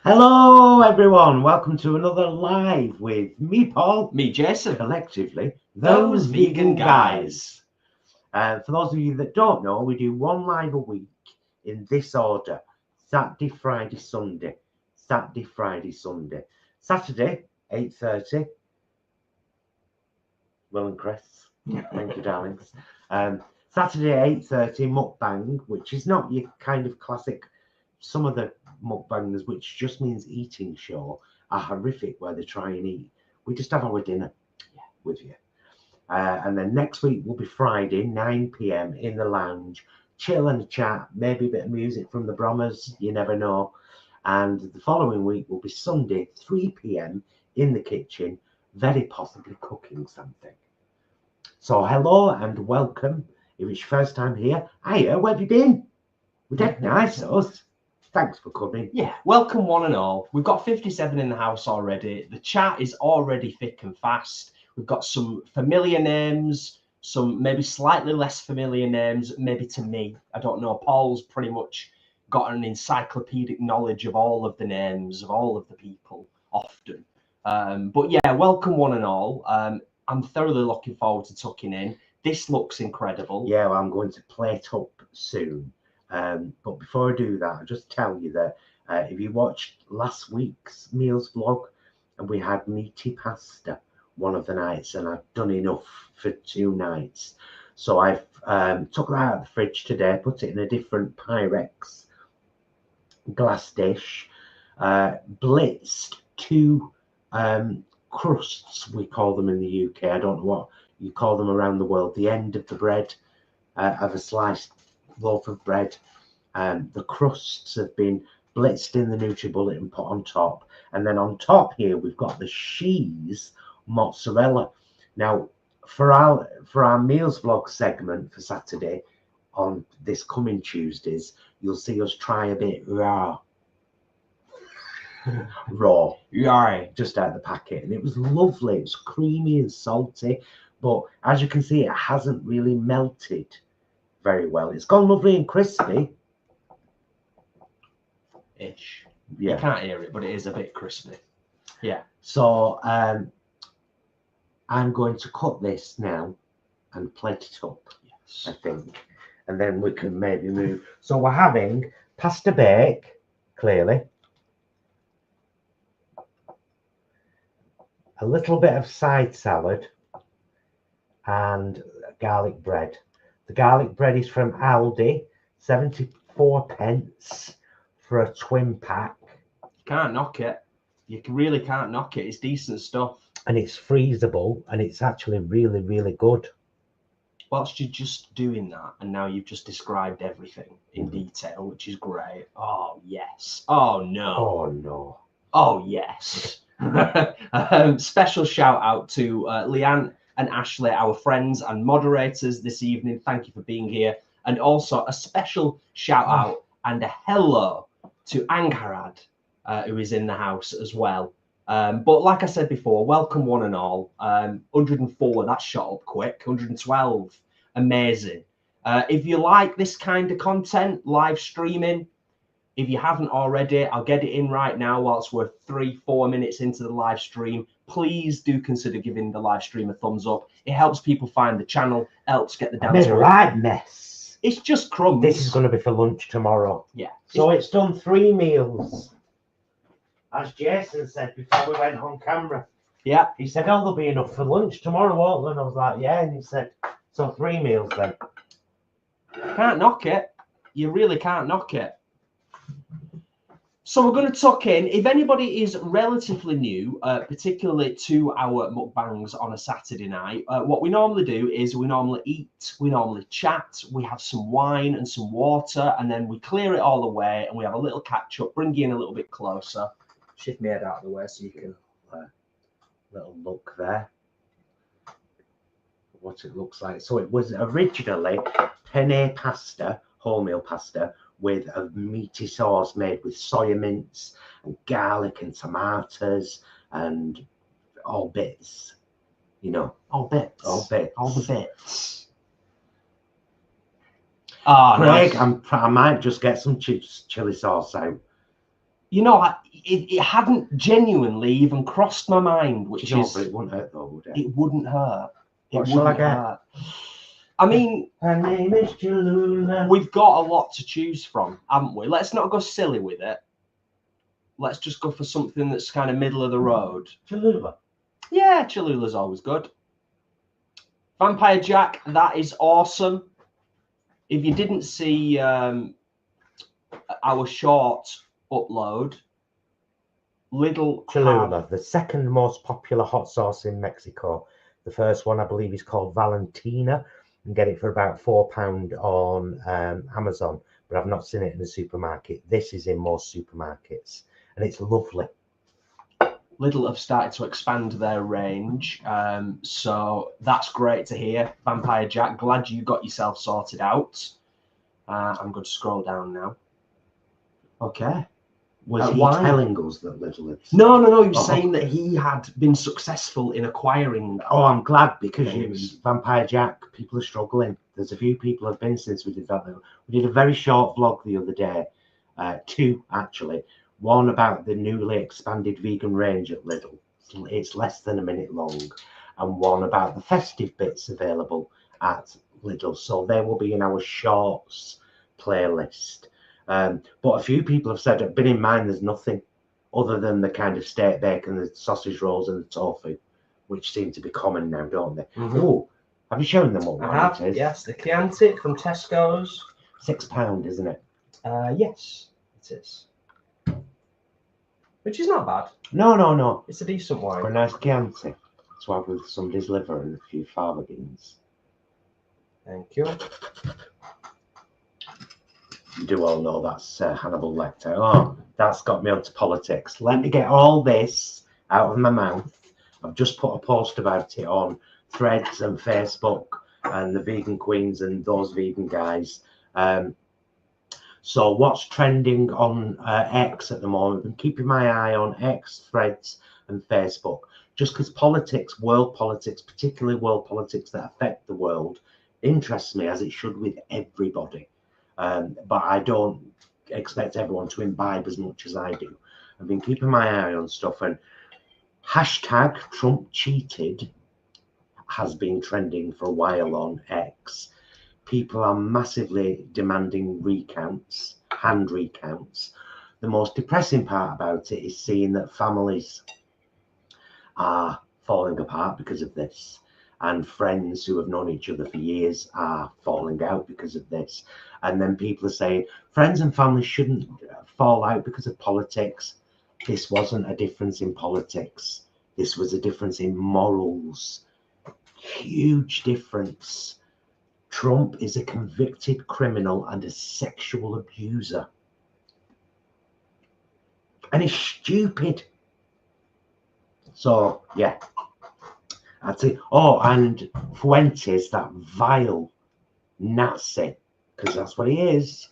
Hello everyone, welcome to another live with me, Paul, Me, Jason. collectively, Those vegan guys. For those of you that don't know, we do one live a week in this order: Saturday, Friday, Sunday. Saturday, Friday, Sunday. Saturday, 8:30. Will and Chris. Thank you, darlings. Saturday, 8:30, mukbang, which is not your kind of classic. Some of the mukbangers, which just means eating show, are horrific where they try and eat. We just have our dinner with you. And then next week will be Friday, 9 p.m. in the lounge. Chill and chat, maybe a bit of music from the Brommers, you never know. And the following week will be Sunday, 3 p.m. in the kitchen, very possibly cooking something. So hello and welcome. If it's your first time here, hiya, where have you been? We're dead nice, us. Thanks for coming. Yeah, welcome one and all. We've got 57 in the house already. The chat is already thick and fast. We've got some familiar names, some maybe slightly less familiar names, maybe to me. I don't know. Paul's pretty much got an encyclopedic knowledge of all of the names of all of the people often. But yeah, welcome one and all. I'm thoroughly looking forward to tucking in. This looks incredible. Yeah, well, I'm going to plate up soon. But before I do that, I'll just tell you that if you watched last week's meals vlog, and we had meaty pasta one of the nights, and I've done enough for 2 nights. So I've took that out of the fridge today, put it in a different Pyrex glass dish, blitzed 2 crusts, we call them in the UK. I don't know what you call them around the world. The end of the bread of a sliced loaf of bread. The crusts have been blitzed in the NutriBullet and put on top. And then on top here, we've got the cheese mozzarella. Now, for our meals vlog segment for Saturday, on this coming Tuesdays, you'll see us try a bit raw, just out of the packet, and it was lovely. It was creamy and salty, but as you can see, it hasn't really melted very well. It's gone lovely and crispy. Ish. Yeah. You can't hear it, but it is a bit crispy. Yeah. So I'm going to cut this now and plate it up, Yes. I think, and then we can maybe move. So we're having pasta bake, clearly, a little bit of side salad, and garlic bread. The garlic bread is from Aldi, 74p for a twin pack. You can't knock it. You really can't knock it. It's decent stuff. And it's freezable, and it's actually really, really good. Whilst you're just doing that, and now you've just described everything in detail, which is great. Oh, yes. Oh, no. Oh, no. Oh, yes. Special shout out to Leanne and Ashley, our friends and moderators this evening. Thank you for being here. And also a special shout out and a hello to Angharad, who is in the house as well. But like I said before, welcome one and all. 104, that shot up quick. 112, amazing. If you like this kind of content, live streaming, if you haven't already, I'll get it in right now whilst we're 3-4 minutes into the live stream. Please do consider giving the live stream a thumbs up. It helps people find the channel, helps get the dance. Made a right mess. It's just crumbs. This is going to be for lunch tomorrow. Yeah. So it's done 3 meals. As Jason said before we went on camera. Yeah. He said, oh, there'll be enough for lunch tomorrow, won't there? And I was like, yeah. And he said, so 3 meals then. Can't knock it. You really can't knock it. So we're going to tuck in. If anybody is relatively new, particularly to our mukbangs on a Saturday night, what we normally do is we normally eat, we normally chat, we have some wine and some water, and then we clear it all away and we have a little catch up, bring you in a little bit closer. Shift my head out of the way so you can little look there. What it looks like. So it was originally penne pasta, wholemeal pasta, with a meaty sauce made with soya mince and garlic and tomatoes and all bits, you know. All bits. All bits. All the bits. Oh, Craig, nice. I might just get some chili sauce out. You know, it hadn't genuinely even crossed my mind, which No, is... but it wouldn't hurt though, would it? It wouldn't hurt. What shall I get? Hurt. I mean... Her name is Jalula. We've got a lot to choose from, haven't we? Let's not go silly with it. Let's just go for something that's kind of middle of the road. Jalula. Yeah, Cholula's always good. Vampire Jack, that is awesome. If you didn't see our short upload, Cholula, the second most popular hot sauce in Mexico. The first one, I believe, is called Valentina. You can get it for about £4 on Amazon, but I've not seen it in the supermarket. This is in most supermarkets, and it's lovely. Lidl have started to expand their range, so that's great to hear. Vampire Jack, glad you got yourself sorted out. I'm going to scroll down now. Okay. Was he telling us that Lidl had... No, he was saying that he had been successful in acquiring... Oh, I'm glad, because Vampire Jack, people are struggling. There's a few people have been since we did that. We did a very short vlog the other day, 2 actually. One about the newly expanded vegan range at Lidl. It's less than a minute long. And one about the festive bits available at Lidl. So they will be in our shorts playlist. But a few people have said, been in mind, there's nothing other than the kind of steak bacon, the sausage rolls and the tofu, which seem to be common now, don't they? Oh, have you shown them what it is? Yes, the Chianti from Tesco's. £6, isn't it? Yes, it is. Which is not bad. No. It's a decent wine. For a nice Chianti. To have with somebody's liver and a few fava beans. Thank you. You do all know that's Hannibal Lecter. Oh, that's got me onto politics. Let me get all this out of my mouth. I've just put a post about it on Threads and Facebook and the Vegan Queens and those vegan guys. So what's trending on X at the moment? I've been keeping my eye on X, Threads and Facebook. Just because politics, world politics, particularly world politics that affect the world, interests me, as it should with everybody. But I don't expect everyone to imbibe as much as I do. I've been keeping my eye on stuff, and hashtag Trump cheated has been trending for a while on X. People are massively demanding recounts, hand recounts. The most depressing part about it is seeing that families are falling apart because of this, and friends who have known each other for years are falling out because of this. And then people are saying friends and family shouldn't fall out because of politics. This wasn't a difference in politics. This was a difference in morals. Huge difference. Trump is a convicted criminal and a sexual abuser. And he's stupid. So, yeah. That's it. Oh, and Fuentes, that vile Nazi, because that's what he is,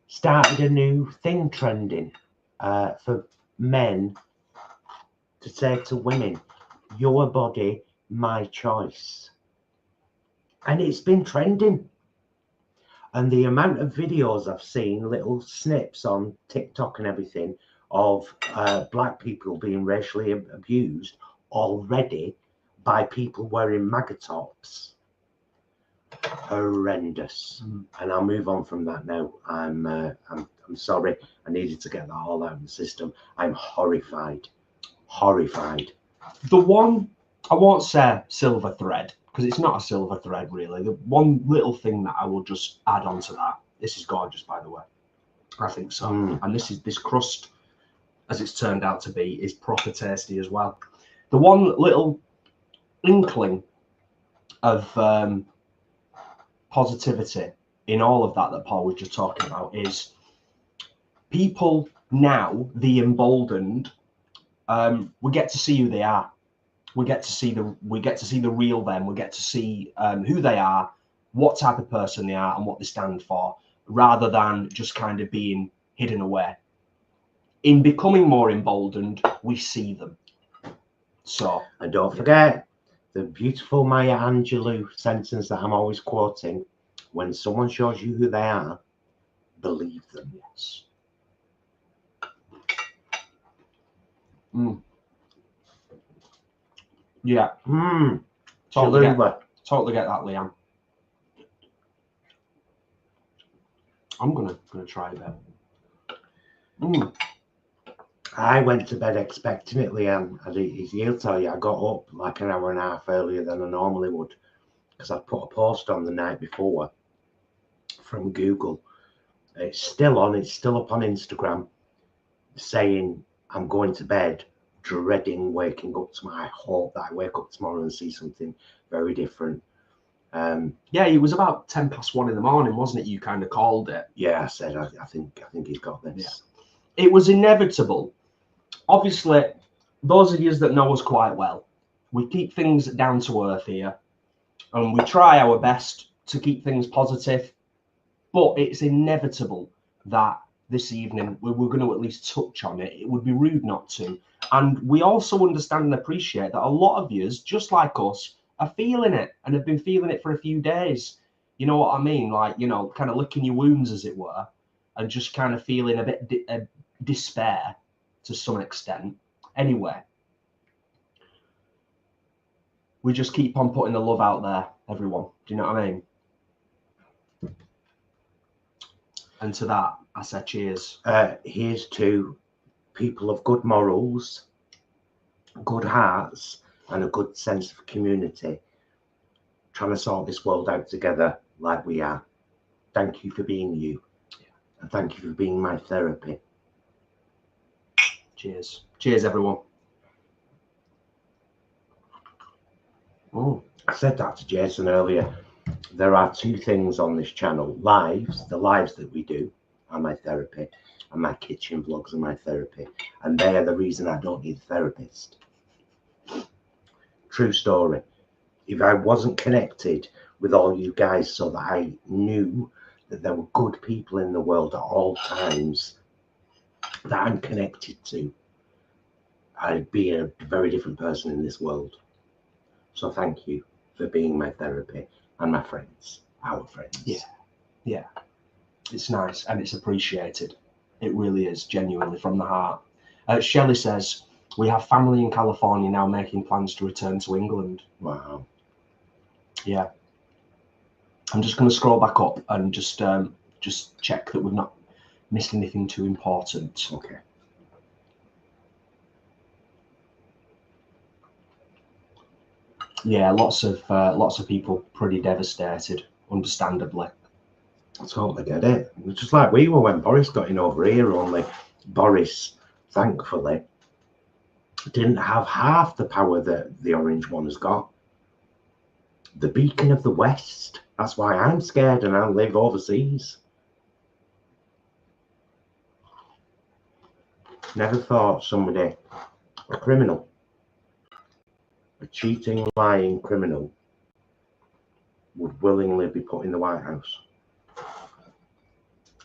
started a new thing trending for men to say to women, your body, my choice. And it's been trending. And the amount of videos I've seen, little snips on TikTok and everything, of black people being racially abused already by people wearing MAGA tops, horrendous. And I'll move on from that now. I'm sorry, I needed to get that all out of the system. I'm horrified. The one, I won't say silver thread, because it's not a silver thread really. The one little thing that I will just add on to that, this is gorgeous by the way, I think so. And this crust, as it's turned out to be, is proper tasty as well. The one little inkling of positivity in all of that Paul was just talking about is people now, the emboldened, we get to see who they are. We get to see the real them. We get to see who they are, what type of person they are, and what they stand for, rather than just kind of being hidden away. In becoming more emboldened, we see them. So, and don't forget the beautiful Maya Angelou sentence that I'm always quoting: when someone shows you who they are, believe them. Yes. Yeah. Totally get that, Leanne. I'm gonna try that. I went to bed expecting it, Leanne. He'll tell you I got up like an hour and a half earlier than I normally would because I put a post on the night before from Google. It's still on. It's still up on Instagram saying I'm going to bed dreading waking up tomorrow. I hope that I wake up tomorrow and see something very different. Yeah, it was about 1:10 in the morning, wasn't it? You kind of called it. Yeah, I said I think he's got this. Yeah. It was inevitable. Obviously, those of you that know us quite well, we keep things down to earth here, and we try our best to keep things positive. But it's inevitable that this evening we're going to at least touch on it. It would be rude not to. And we also understand and appreciate that a lot of you, just like us, are feeling it and have been feeling it for a few days. You know what I mean? Like, you know, kind of licking your wounds, as it were, and just kind of feeling a bit despair to some extent. Anyway, we just keep on putting the love out there, everyone. Do you know what I mean? And to that, I said cheers. Here's to people of good morals, good hearts, and a good sense of community, trying to sort this world out together like we are. Thank you for being you. And thank you for being my therapy. Cheers. Cheers, everyone. I said that to Jason earlier. There are two things on this channel. The lives that we do are my therapy, and my kitchen vlogs are my therapy. And they are the reason I don't need a therapist. True story. If I wasn't connected with all you guys so that I knew that there were good people in the world at all times that I'm connected to, I'd be a very different person in this world. So thank you for being my therapy and my friends, our friends. Yeah. It's nice and it's appreciated. It really is, genuinely, from the heart. Shelley says, we have family in California now making plans to return to England. Wow. Yeah. I'm just going to scroll back up and just check that we've not missed anything too important. Okay. Yeah, lots of people pretty devastated, understandably. I totally get it. It was just like we were when Boris got in over here, only Boris, thankfully, didn't have half the power that the orange one has got. The beacon of the West. That's why I'm scared and I live overseas. Never thought somebody, a criminal, a cheating, lying criminal, would willingly be put in the White House.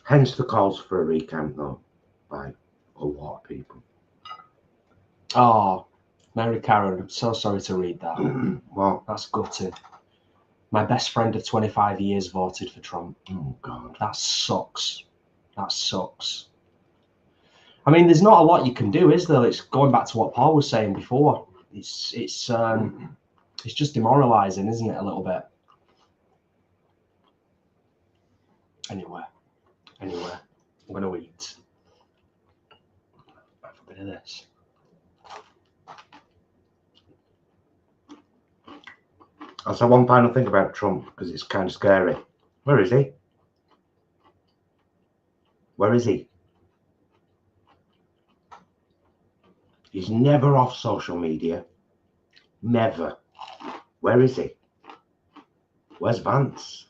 Hence the calls for a recount, though, by a lot of people. Oh, Mary Karen, I'm so sorry to read that. Well, that's gutting. My best friend of 25 years voted for Trump. Oh, God. That sucks. That sucks. I mean, there's not a lot you can do, is there? It's going back to what Paul was saying before. It's just demoralizing, isn't it, a little bit? Anyway, I'm going to eat. Have a bit of this. I'll say one final thing about Trump, because it's kind of scary. Where is he? Where is he? He's never off social media. Never. Where is he? Where's Vance?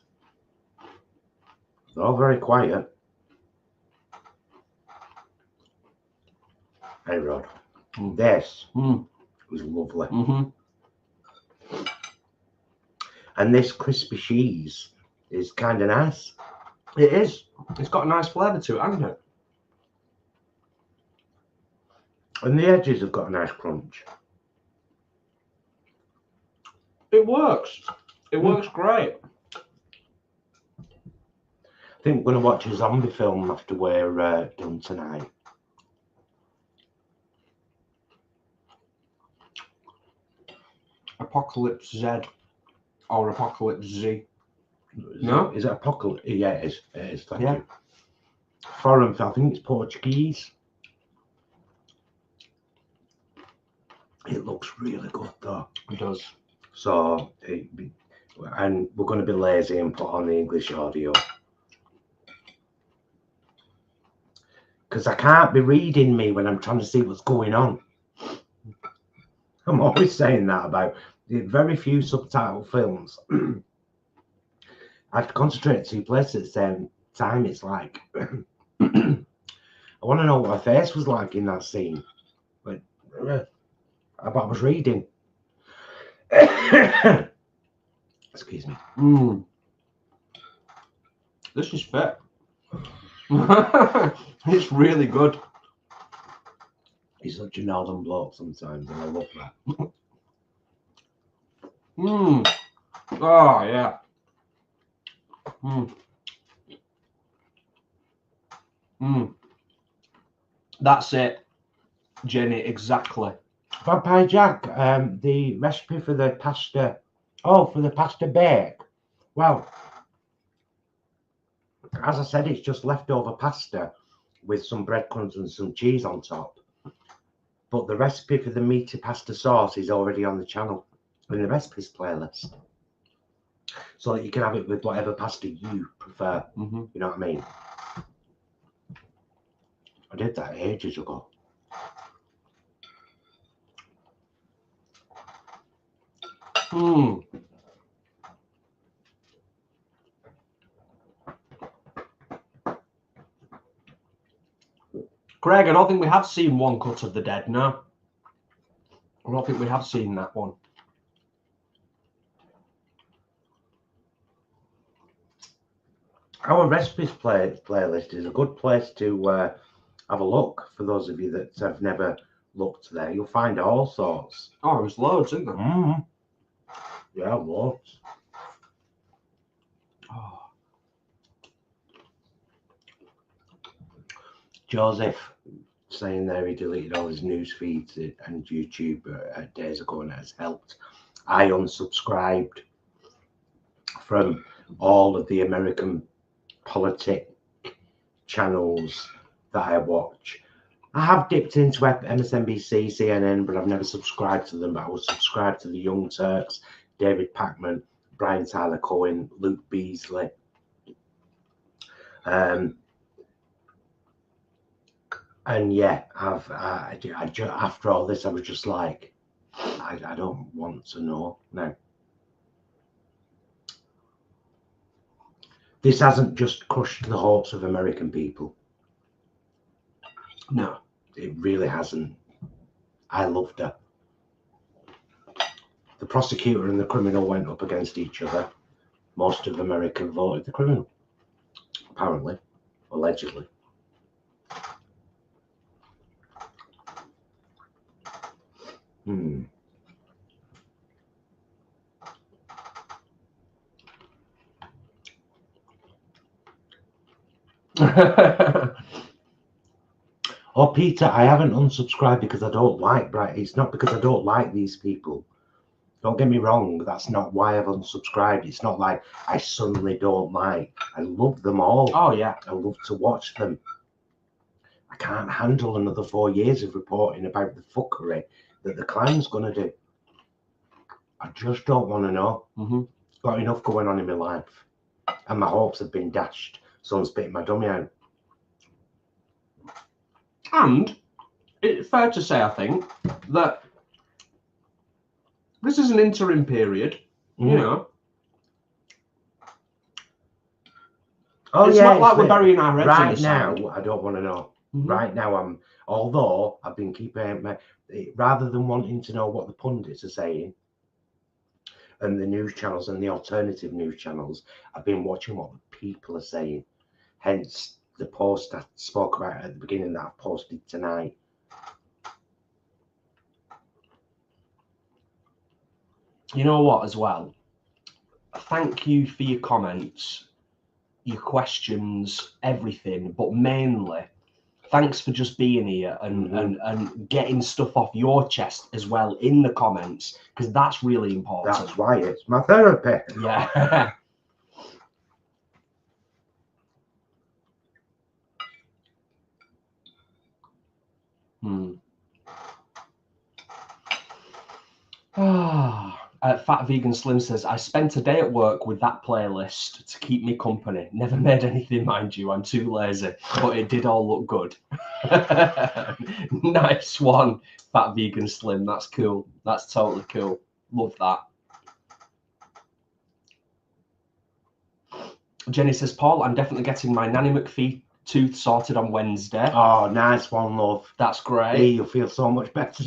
They're all very quiet. Hey, Rod. This was lovely. And this crispy cheese is kind of nice. It is. It's got a nice flavour to it, hasn't it? And the edges have got a nice crunch. It works. It works great. I think we're going to watch a zombie film after we're done tonight. Apocalypse Z or Apocalypse Z. No? Is it Apocalypse? Yeah, it is. It is. Thank Yeah. you. Foreign, I think it's Portuguese. It looks really good though. It does. So, and we're going to be lazy and put on the English audio. Because I can't be reading me when I'm trying to see what's going on. I'm always saying that about the very few subtitle films. I have to concentrate at two places at the same time. It's like, I want to know what her face was like in that scene. But I was reading. Excuse me. This is fit. It's really good. He's such a northern bloke sometimes, and I love that. Oh, yeah. That's it, Jenny, exactly. Vampire Jack, the recipe for the pasta. Oh, for the pasta bake. Well, as I said, it's just leftover pasta with some breadcrumbs and some cheese on top. But the recipe for the meaty pasta sauce is already on the channel in the recipes playlist. So that you can have it with whatever pasta you prefer. You know what I mean? I did that ages ago. Craig, I don't think we have seen One Cut of the Dead, no. I don't think we have seen that one. Our recipes playlist is a good place to have a look for those of you that have never looked there. You'll find all sorts. Oh, there's loads, isn't there? Yeah, loads. Oh. Joseph saying there he deleted all his news feeds and YouTube days ago, and it has helped. I unsubscribed from all of the American politic channels that I watch. I have dipped into MSNBC, CNN, but I've never subscribed to them. But I will subscribe to the Young Turks, David Pakman, Brian Tyler Cohen, Luke Beasley. And yeah, after all this, I was just like, I don't want to know now. This hasn't just crushed the hopes of American people. No, it really hasn't. I loved her. The prosecutor and the criminal went up against each other. Most of America voted the criminal, apparently, allegedly. Oh, Peter, I haven't unsubscribed because I don't like Bright. It's not because I don't like these people. Don't get me wrong. That's not why I've unsubscribed. It's not like I suddenly don't like. I love them all. Oh, yeah. I love to watch them. I can't handle another 4 years of reporting about the fuckery that the Kline's going to do. I just don't want to know. Got enough going on in my life. And my hopes have been dashed. So I'm spitting my dummy out. And it's fair to say, I think, that this is an interim period, you know. Oh, it's not like we're burying our heads right in the now. sand. I don't want to know. Right now, although I've been keeping rather than wanting to know what the pundits are saying and the news channels and the alternative news channels, I've been watching what the people are saying. Hence the post I spoke about at the beginning that I've posted tonight. You know what, as well? Thank you for your comments, your questions, everything, but mainly thanks for just being here and getting stuff off your chest as well in the comments, because that's really important. That's why it's my therapy. Yeah. Fat Vegan Slim says, I spent a day at work with that playlist to keep me company. Never made anything, mind you. I'm too lazy, but it did all look good. Nice one, Fat Vegan Slim. That's cool. That's totally cool. Love that. Jenny says, Paul, I'm definitely getting my Nanny McPhee tooth sorted on Wednesday. Oh, nice one, love. That's great. Hey, you'll feel so much better.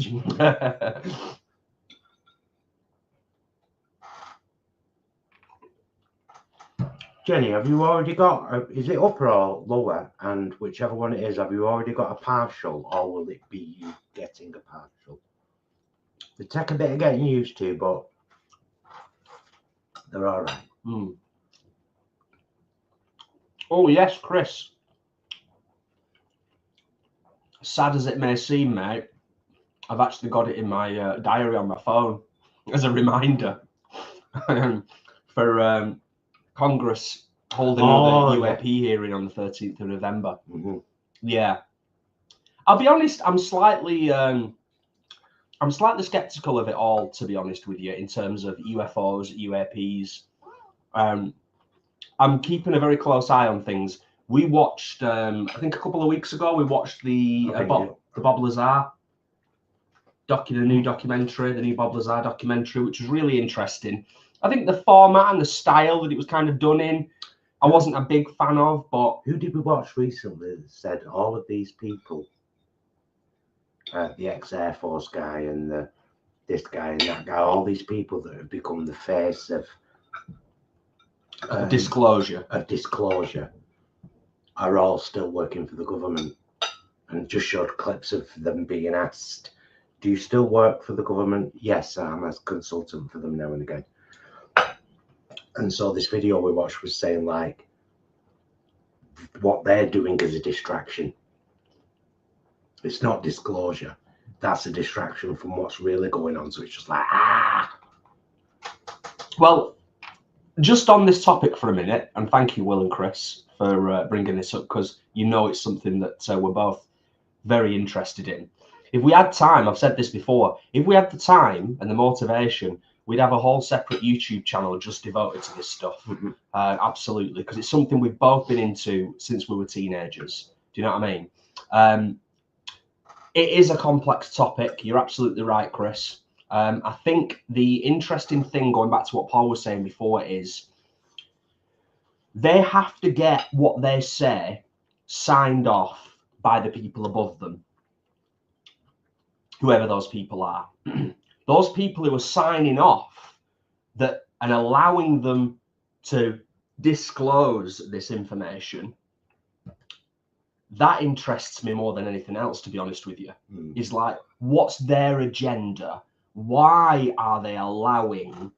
Jenny, have you already got, is it upper or lower? And whichever one it is, have you already got a partial, or will it be you getting a partial? They take a bit of getting used to, but they're all right. Oh, yes, Chris. Sad as it may seem, mate, I've actually got it in my diary on my phone as a reminder for Congress holding another UAP hearing on the 13th of November. Yeah, I'll be honest, I'm slightly skeptical of it all, to be honest with you, in terms of UFOs, UAPs. I'm keeping a very close eye on things. We watched, I think a couple of weeks ago, we watched the Bob Lazar the new documentary, the new Bob Lazar documentary, which was really interesting. I think the format and the style that it was kind of done in, I wasn't a big fan of, but... Who did we watch recently that said all of these people, the ex-Air Force guy and this guy and that guy, all these people that have become the face of disclosure, are all still working for the government, and just showed clips of them being asked, do you still work for the government? Yes, I'm a consultant for them now and again. And so this video we watched was saying, like, what they're doing is a distraction. It's not disclosure. That's a distraction from what's really going on. So it's just like, Well, just on this topic for a minute, and thank you, Will and Chris, for bringing this up, because you know it's something that we're both very interested in. If we had time, I've said this before, if we had the time and the motivation, we'd have a whole separate YouTube channel just devoted to this stuff. Absolutely, because it's something we've both been into since we were teenagers. Do you know what I mean? It is a complex topic. You're absolutely right, Chris. I think the interesting thing, going back to what Paul was saying before, is they have to get what they say signed off by the people above them, whoever those people are. Those people who are signing off that and allowing them to disclose this information, that interests me more than anything else, to be honest with you. Is like, what's their agenda? Why are they allowing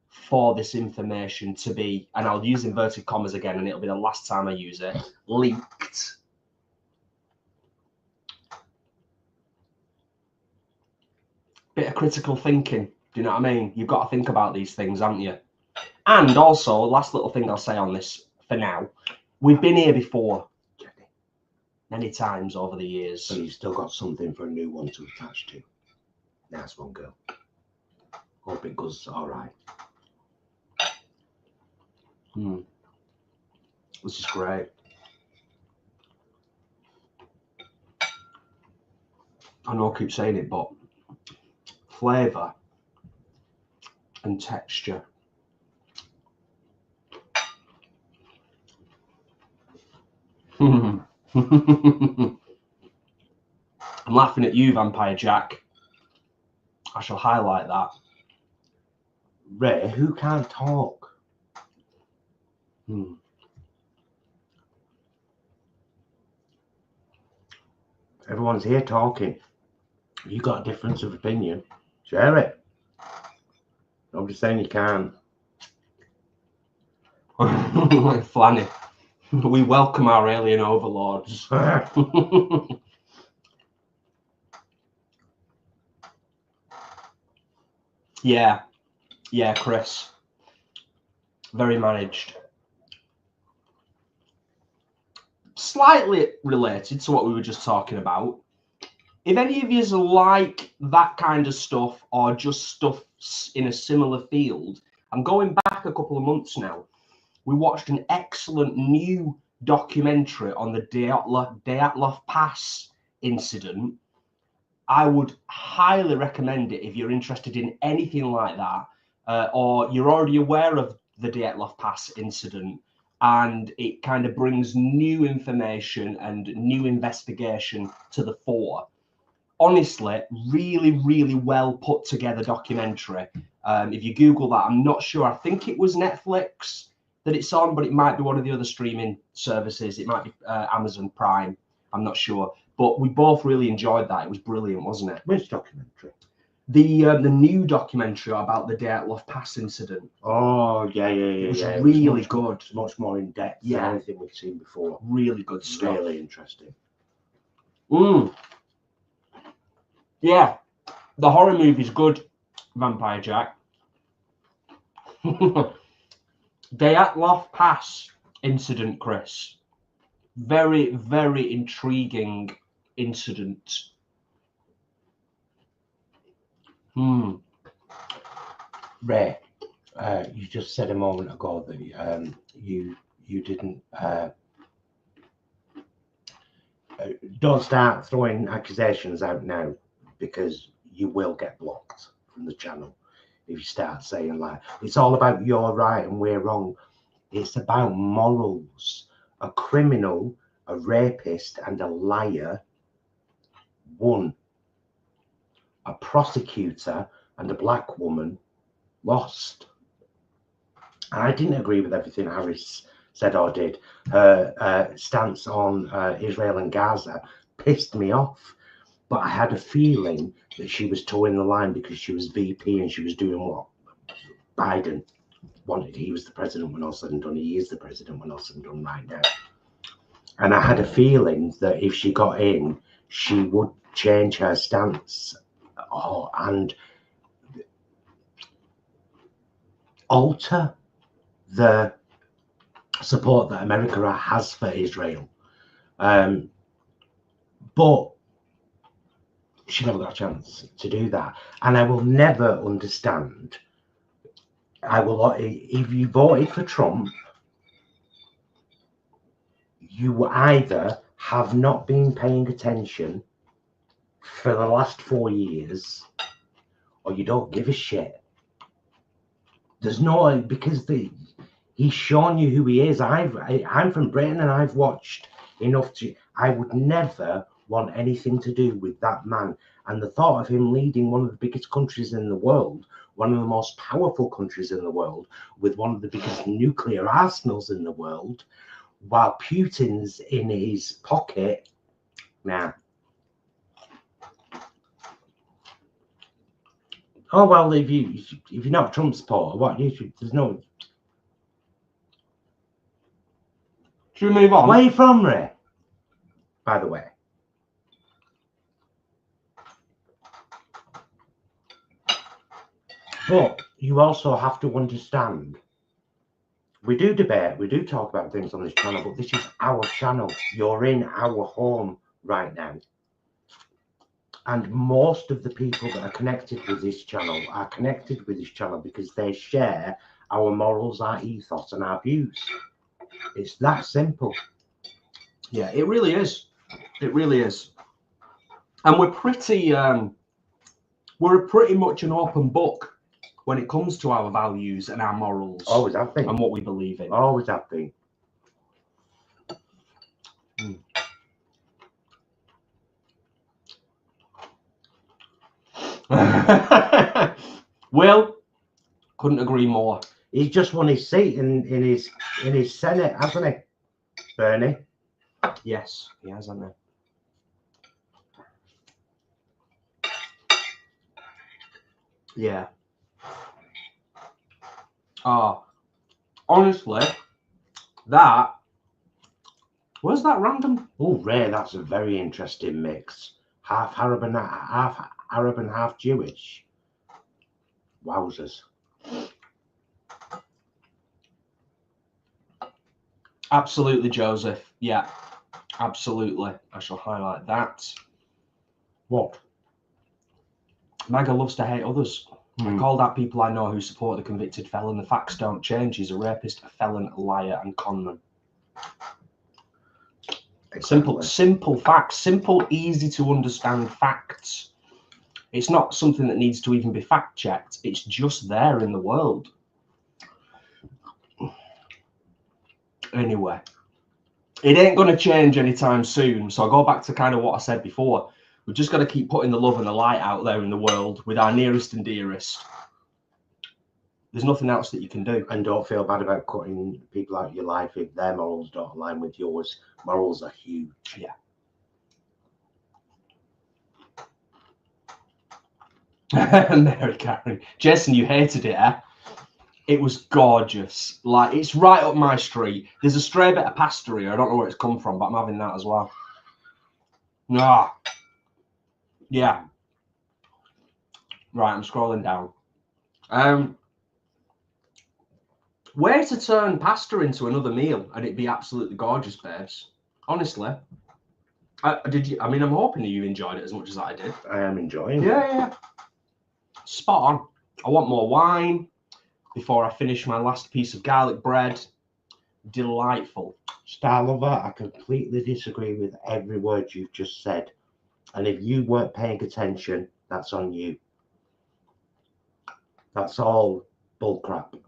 for this information to be, and I'll use inverted commas again, and it'll be the last time I use it, leaked? Bit of critical thinking. Do you know what I mean? You've got to think about these things, haven't you? And also, last little thing I'll say on this for now, we've been here before many times over the years. So you've still got something for a new one to attach to. Nice one, girl. Hope it goes all right. This is great. I know I keep saying it, but flavour and texture. I'm laughing at you, Vampire Jack. I shall highlight that. Ray, who can't talk? Everyone's here talking. You got a difference of opinion. Share it. Nobody's saying you can't. Flanny. We welcome our alien overlords. Yeah, Chris. Very managed. Slightly related to what we were just talking about. If any of you like that kind of stuff or just stuff in a similar field, I'm going back a couple of months now. We watched an excellent new documentary on the Dyatlov Pass incident. I would highly recommend it if you're interested in anything like that, or you're already aware of the Dyatlov Pass incident, and it kind of brings new information and new investigation to the fore. Honestly, really, really well put together documentary. If you Google that, I'm not sure. I think it was Netflix that it's on, but it might be one of the other streaming services. It might be Amazon Prime. I'm not sure. But we both really enjoyed that. It was brilliant, wasn't it? Which documentary? The new documentary about the Dyatlov Pass incident. Oh, yeah. It was really good. Much more in depth than anything we've seen before. Really good stuff. Really interesting. Yeah, the horror movie's good, Vampire Jack. Dyatlov Pass incident, Chris. Very, very intriguing incident. Ray, you just said a moment ago that you didn't don't start throwing accusations out now, because you will get blocked from the channel if you start saying like it's all about you're right and we're wrong. It's about morals. A criminal, a rapist, and a liar won. A prosecutor and a black woman lost. I didn't agree with everything Harris said or did. Her stance on Israel and Gaza pissed me off, but I had a feeling that she was towing the line because she was VP and she was doing what Biden wanted. He was the president when all said and done. He is the president when all said and done right now. And I had a feeling that if she got in, she would change her stance and alter the support that America has for Israel. But she never got a chance to do that. And I will never understand. If you voted for Trump, you either have not been paying attention for the last 4 years, or you don't give a shit. There's no, because he's shown you who he is. I'm from Britain and I've watched enough to. I would never want anything to do with that man. And the thought of him leading one of the biggest countries in the world, one of the most powerful countries in the world, with one of the biggest nuclear arsenals in the world, while Putin's in his pocket. Nah. Oh well, if you're not a Trump supporter, what there's no. Should we move on? Where are you from, Ray? By the way. But you also have to understand, we do debate, we do talk about things on this channel, but this is our channel. You're in our home right now. And most of the people that are connected with this channel are connected with this channel because they share our morals, our ethos, and our views. It's that simple. Yeah, it really is. It really is. And we're pretty much an open book when it comes to our values and our morals. Always have been. And what we believe in. Always have been. Will, couldn't agree more. He's just won his seat in his Senate, hasn't he, Bernie? Yes, he has, hasn't he? Yeah. Oh, honestly, that Where's that random? Oh, Ray, that's a very interesting mix. Half Arab and half Jewish. Wowzers. Absolutely, Joseph. Yeah, absolutely. I shall highlight that. What? Maga loves to hate others. I Hmm. called out people I know who support the convicted felon. The facts don't change. He's a rapist, a felon, a liar, and conman. Exactly. Simple facts. Simple, easy to understand facts. It's not something that needs to even be fact checked. It's just there in the world. Anyway, it ain't going to change anytime soon. So I go back to kind of what I said before. We've just got to keep putting the love and the light out there in the world with our nearest and dearest. There's nothing else that you can do. And don't feel bad about cutting people out of your life if their morals don't align with yours. Morals are huge. Yeah. Mary Karen. Jason, you hated it, eh? It was gorgeous. Like, it's right up my street. There's a stray bit of pasta here. I don't know where it's come from, but I'm having that as well. Ah. Yeah. Right, I'm scrolling down. Way to turn pasta into another meal and it'd be absolutely gorgeous, babes. Honestly. Did you? I mean, I'm hoping you enjoyed it as much as I did. I am enjoying it. Yeah. Spot on. I want more wine before I finish my last piece of garlic bread. Delightful. Star Lover, I completely disagree with every word you've just said. And if you weren't paying attention, that's on you. That's all bullcrap.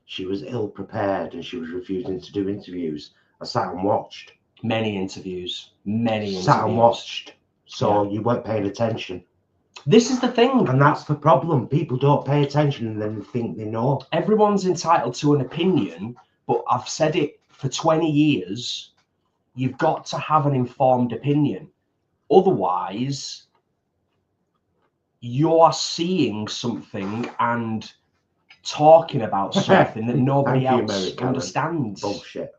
She was ill prepared and she was refusing to do interviews. I sat and watched. Many interviews. Sat and watched. So Yeah. you weren't paying attention. This is the thing. And that's the problem. People don't pay attention and then they think they know. Everyone's entitled to an opinion, but I've said it for 20 years. You've got to have an informed opinion. Otherwise, you're seeing something and talking about something that nobody else understands. Bullshit.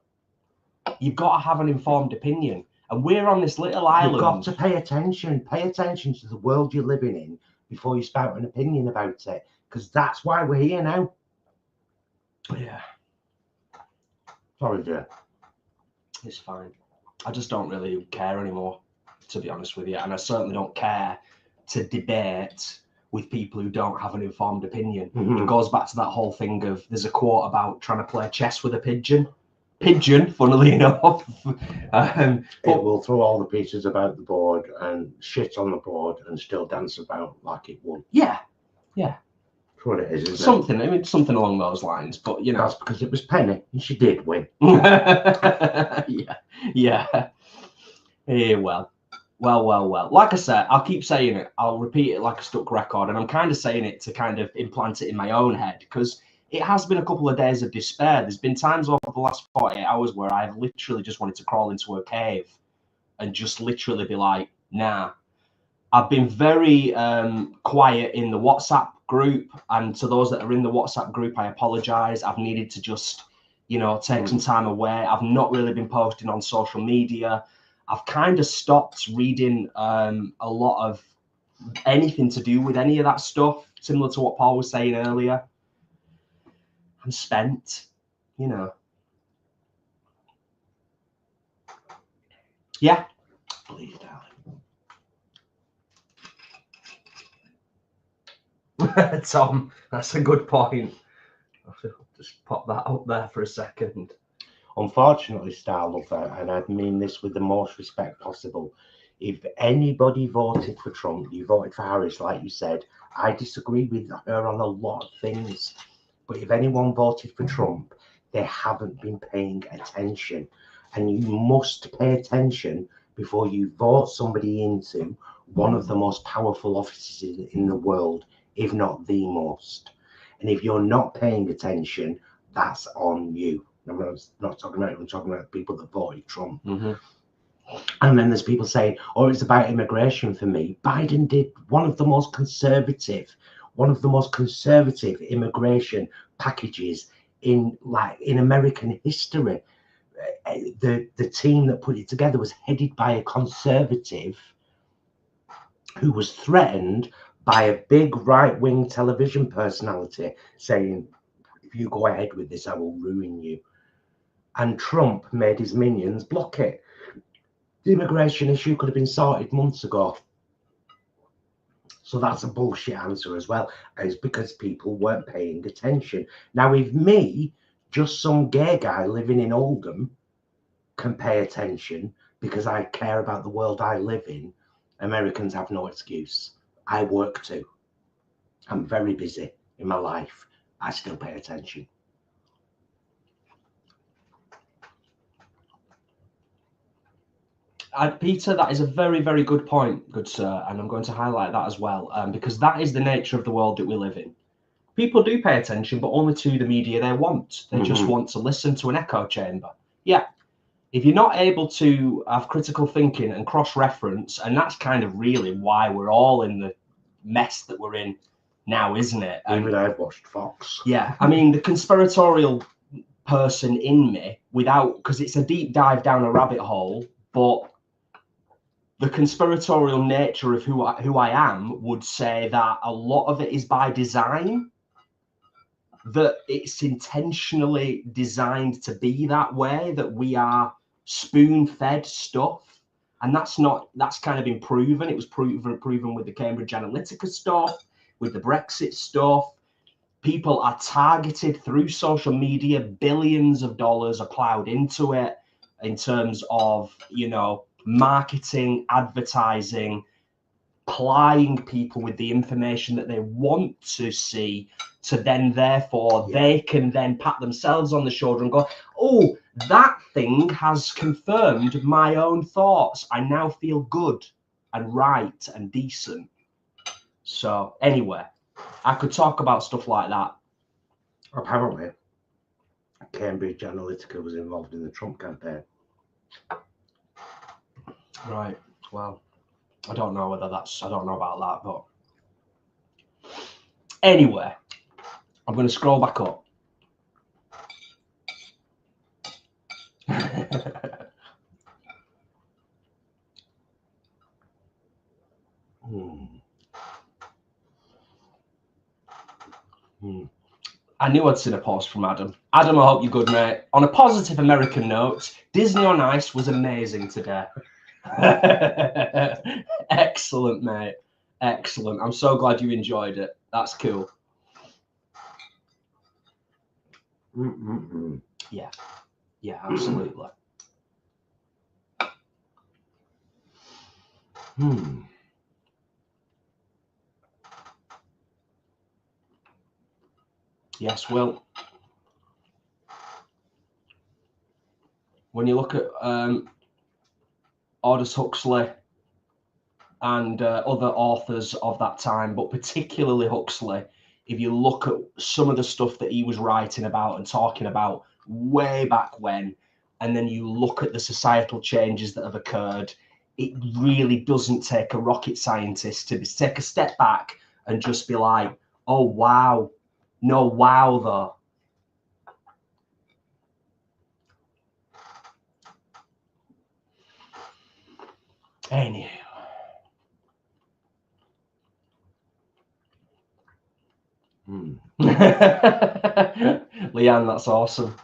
You've got to have an informed opinion. And we're on this little island. You've got to pay attention. Pay attention to the world you're living in before you spout an opinion about it. Because that's why we're here now. Yeah. Sorry, dear. It's fine. I just don't really care anymore, to be honest with you. And I certainly don't care to debate with people who don't have an informed opinion. It goes back to that whole thing of, there's a quote about trying to play chess with a pigeon. Funnily enough. It will throw all the pieces about the board and shit on the board and still dance about like it won. Yeah. That's what it is, isn't something, it? I mean, something along those lines, but you know. That's because it was Penny and she did win. Yeah. Well. Like I said, I'll keep saying it. I'll repeat it like a stuck record. And I'm kind of saying it to kind of implant it in my own head because it has been a couple of days of despair. There's been times over the last 48 hours where I've literally just wanted to crawl into a cave and just literally be like, nah. I've been very quiet in the WhatsApp group. And to those that are in the WhatsApp group, I apologize. I've needed to just, take some time away. I've not really been posting on social media. I've kind of stopped reading a lot of anything to do with any of that stuff, similar to what Paul was saying earlier. I'm spent, Yeah. Please, darling. Tom, that's a good point. I'll just pop that up there for a second. Unfortunately, Star Lover, and I mean this with the most respect possible, if anybody voted for Trump, you voted for Harris, like you said. I disagree with her on a lot of things. But if anyone voted for Trump, they haven't been paying attention. And you must pay attention before you vote somebody into one of the most powerful offices in the world, if not the most. And if you're not paying attention, that's on you. I'm not talking about it, I'm talking about people that voted Trump. And then there's people saying, oh, it's about immigration for me. Biden did one of the most conservative immigration packages in American history. the team that put it together was headed by a Conservative who was threatened by a big right-wing television personality saying, if you go ahead with this, I will ruin you. And Trump made his minions block it. The immigration issue could have been sorted months ago. So that's a bullshit answer as well. It's because people weren't paying attention. Now, if me, just some gay guy living in Oldham, can pay attention because I care about the world I live in, Americans have no excuse. I work too. I'm very busy in my life. I still pay attention. Peter, that is a very, very good point, good sir, and I'm going to highlight that as well, because that is the nature of the world that we live in. People do pay attention, but only to the media they want. They just want to listen to an echo chamber. Yeah, if you're not able to have critical thinking and cross-reference, and that's kind of really why we're all in the mess that we're in now, isn't it? Even I've watched Fox. Yeah, I mean, the conspiratorial person in me, because it's a deep dive down a rabbit hole, but the conspiratorial nature of who I am would say that a lot of it is by design, that it's intentionally designed to be that way, that we are spoon-fed stuff. And that's kind of been proven. It was proven with the Cambridge Analytica stuff, with the Brexit stuff. People are targeted through social media. Billions of dollars are plowed into it in terms of, marketing, advertising, plying people with the information that they want to see, to then therefore they can then pat themselves on the shoulder and go, oh, that thing has confirmed my own thoughts. I now feel good and right and decent. So anyway, I could talk about stuff like that. Apparently, Cambridge Analytica was involved in the Trump campaign. Right. Well, I don't know about that, but anyway, I'm going to scroll back up. I knew I'd seen a post from Adam. Adam, I hope you're good, mate. On a positive American note, Disney on Ice was amazing today. Excellent, mate. Excellent. I'm so glad you enjoyed it. That's cool. Yeah. Yeah, absolutely. Yes, well, when you look at Aldous Huxley and other authors of that time, but particularly Huxley, if you look at some of the stuff that he was writing about and talking about way back when, and then you look at the societal changes that have occurred, it really doesn't take a rocket scientist to take a step back and just be like, oh, wow. No, wow, though. Anyway. Leanne, that's awesome.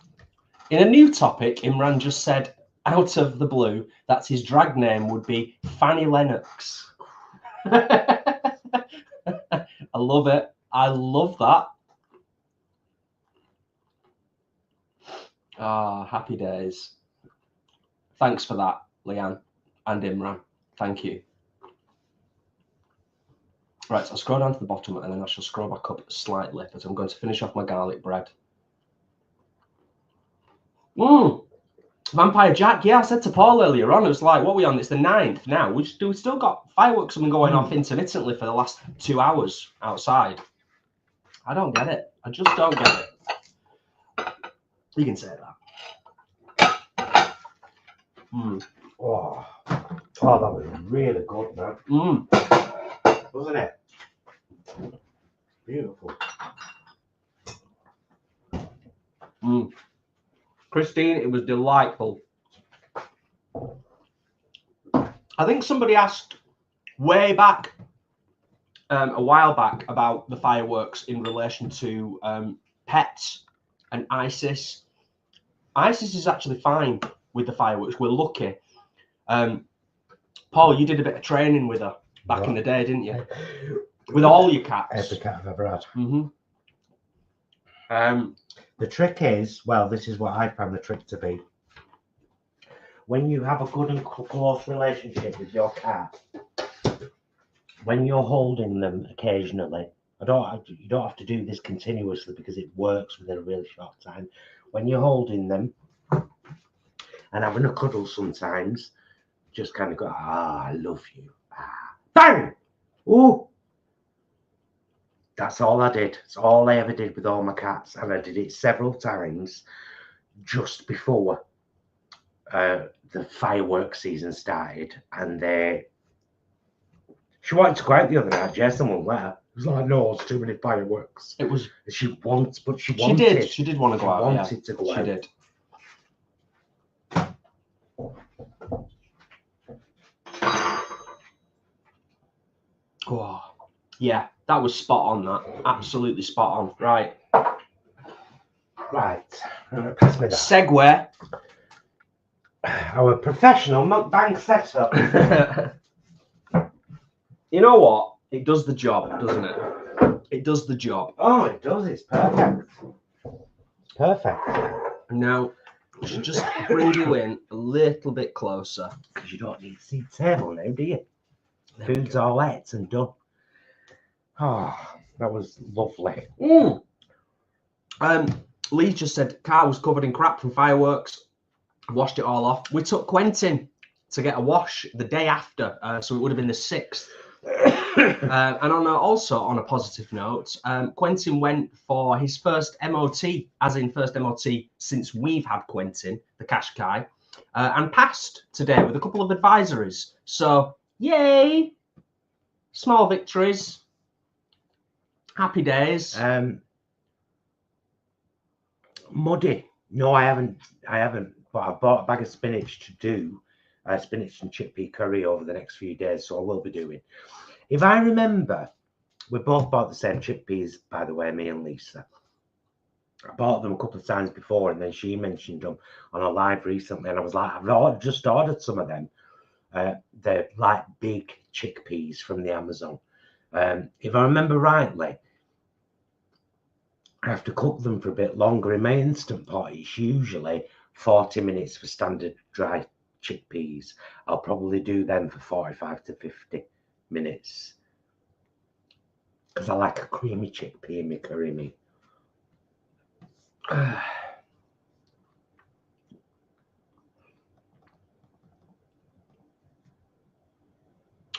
In a new topic, Imran just said, out of the blue, that his drag name would be Fanny Lennox. I love it. I love that. Ah, happy days. Thanks for that, Leanne and Imran. Thank you. Right, so I'll scroll down to the bottom and then I shall scroll back up slightly, but I'm going to finish off my garlic bread. Vampire Jack, yeah, I said to Paul earlier on, it was like, what are we on? It's the 9th now. We still got fireworks going off intermittently for the last 2 hours outside. I don't get it. I just don't get it. You can say that. Oh, that was really good, man. Wasn't it? Beautiful. Christine, it was delightful. I think somebody asked way back, a while back, about the fireworks in relation to pets and Isis. Isis is actually fine with the fireworks. We're lucky. Paul, you did a bit of training with her back in the day, didn't you? With all your cats. Every cat I've ever had. Mm-hmm. The trick is, well, this is what I found the trick to be. When you have a good and close relationship with your cat, when you're holding them occasionally, you don't have to do this continuously because it works within a really short time. When you're holding them and having a cuddle sometimes, just kind of go, I love you. Bang! Ooh! That's all I did. It's all I ever did with all my cats. And I did it several times just before the fireworks season started. And she wanted to go out the other night. Jason wouldn't let her. It was like, no, it's too many fireworks. It was. She wanted. She did want to go out. Wanted to go out. She did. Oh, yeah, that was spot on. That absolutely spot on. Right. Pass me that. Segue. Our professional mukbang setup. You know what? It does the job, doesn't it? It does the job. Oh, it does. It's perfect. Perfect. Now, I should just bring you in a little bit closer. Because you don't need to see the table now, do you? Food's all ate and done. Oh, that was lovely. Lee just said car was covered in crap from fireworks. Washed it all off. We took Quentin to get a wash the day after, so it would have been the 6th. And also on a positive note, Quentin went for his first MOT, as in first MOT since we've had Quentin, the Qashqai, and passed today with a couple of advisories. So, yay! Small victories. Happy days. Muddy. No, I haven't. But I've bought a bag of spinach to do spinach and chickpea curry over the next few days, so I will be doing. If I remember, we both bought the same chickpeas, by the way, me and Lisa. I bought them a couple of times before, and then she mentioned them on a live recently, and I was like, I've just ordered some of them. They're like big chickpeas from the Amazon. If I remember rightly, I have to cook them for a bit longer. In my Instant Pot, it's usually 40 minutes for standard dry chickpeas. I'll probably do them for 45 to 50 minutes because I like a creamy chickpea in my curry meat.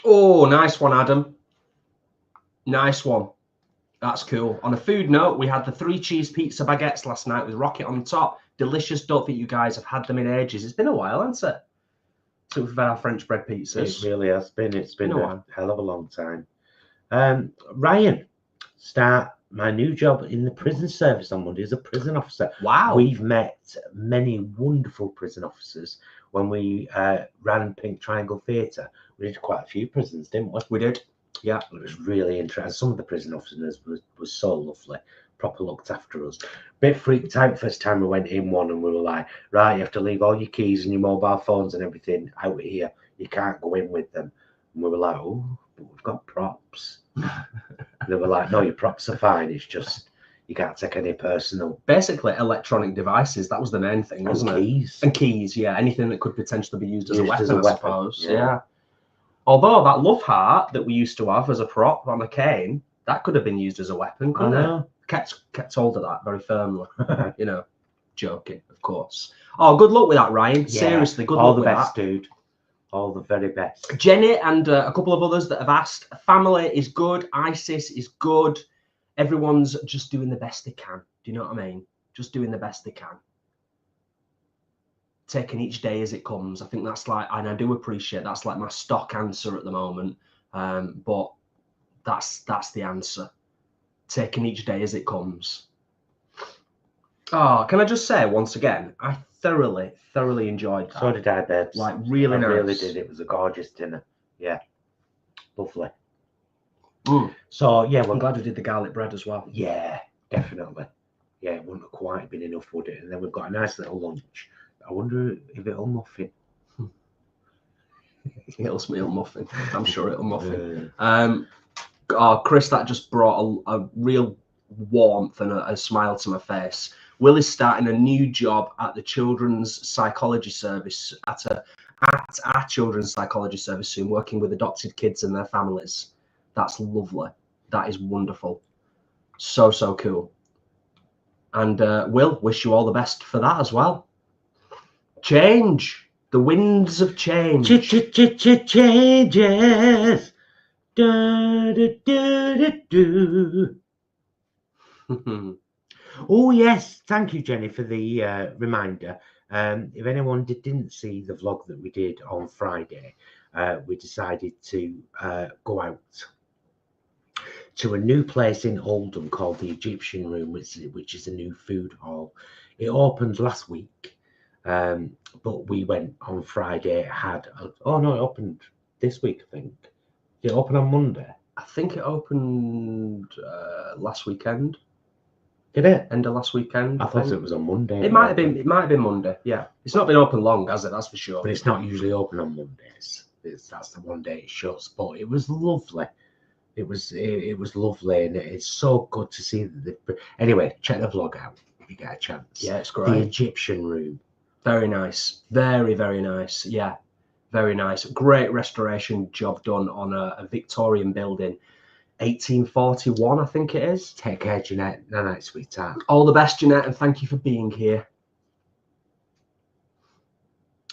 Oh, nice one, Adam. Nice one. That's cool. On a food note, we had the 3 cheese pizza baguettes last night with rocket on top. Delicious. Don't think you guys have had them in ages. It's been a while, hasn't it? So we've had our French bread pizzas. It really has been. It's been a hell of a long time. Ryan, start my new job in the prison service on Monday as a prison officer. Wow. We've met many wonderful prison officers when we ran Pink Triangle Theatre. We did quite a few prisons, didn't we? We did. Yeah, it was really interesting. Some of the prison officers was so lovely, proper looked after us. Bit freaked out first time we went in one, and we were like, right, you have to leave all your keys and your mobile phones and everything out here. You can't go in with them. And we were like, oh, but we've got props. They were like, no, your props are fine. It's just you can't take any personal. Basically, electronic devices. That was the main thing, wasn't it? Keys. And keys, yeah. Anything that could potentially be used as a weapon, I suppose. Yeah. Although that love heart that we used to have as a prop on a cane, that could have been used as a weapon, couldn't it? Kept hold of that very firmly. You know, joking, of course. Oh, good luck with that, Ryan. Yeah. Seriously, good luck with that. All the best, dude. All the very best. Jenny and a couple of others that have asked, family is good, ISIS is good. Everyone's just doing the best they can. Do you know what I mean? Just doing the best they can. Taking each day as it comes. I think that's like, and I do appreciate that's like my stock answer at the moment. But that's the answer. Taking each day as it comes. Oh, can I just say once again, I thoroughly enjoyed that. So did I, babes. Like, really I nice. really did. It was a gorgeous dinner. Yeah, lovely. Mm. So yeah, I'm glad we did the garlic bread as well. Yeah, definitely. Yeah, it wouldn't have quite been enough, would it? And then we've got a nice little lunch. I wonder if it'll muffin. It'll muffin. I'm sure it'll muffin. Oh, Chris, that just brought a real warmth and a smile to my face. Will is starting a new job at the children's psychology service at our children's psychology service soon, working with adopted kids and their families. That's lovely. That is wonderful. So cool. And Will, wish you all the best for that as well. Change. The winds of change. Changes. Do, do, do, do, do. Oh yes, thank you, Jenny, for the reminder. If anyone didn't see the vlog that we did on Friday, we decided to go out to a new place in Oldham called the Egyptian Room, which is a new food hall. It opened last week, but we went on Friday. It opened this week, I think. Did it open on Monday? I think it opened last weekend. Did it? End of last weekend. I thought it was on Monday. It might have been. It might have been Monday. Yeah, it's not been open long, has it? That's for sure. But it's not usually open on Mondays. That's the one day it shuts. But it was lovely. It was lovely, and it's so good to see that. Anyway, check the vlog out if you get a chance. Yeah, it's great. The Egyptian Room. Very nice. Very nice. Yeah, very nice. Great restoration job done on a Victorian building. 1841, I think it is. Take care, Jeanette. No, night, sweetheart. All the best, Jeanette, and thank you for being here.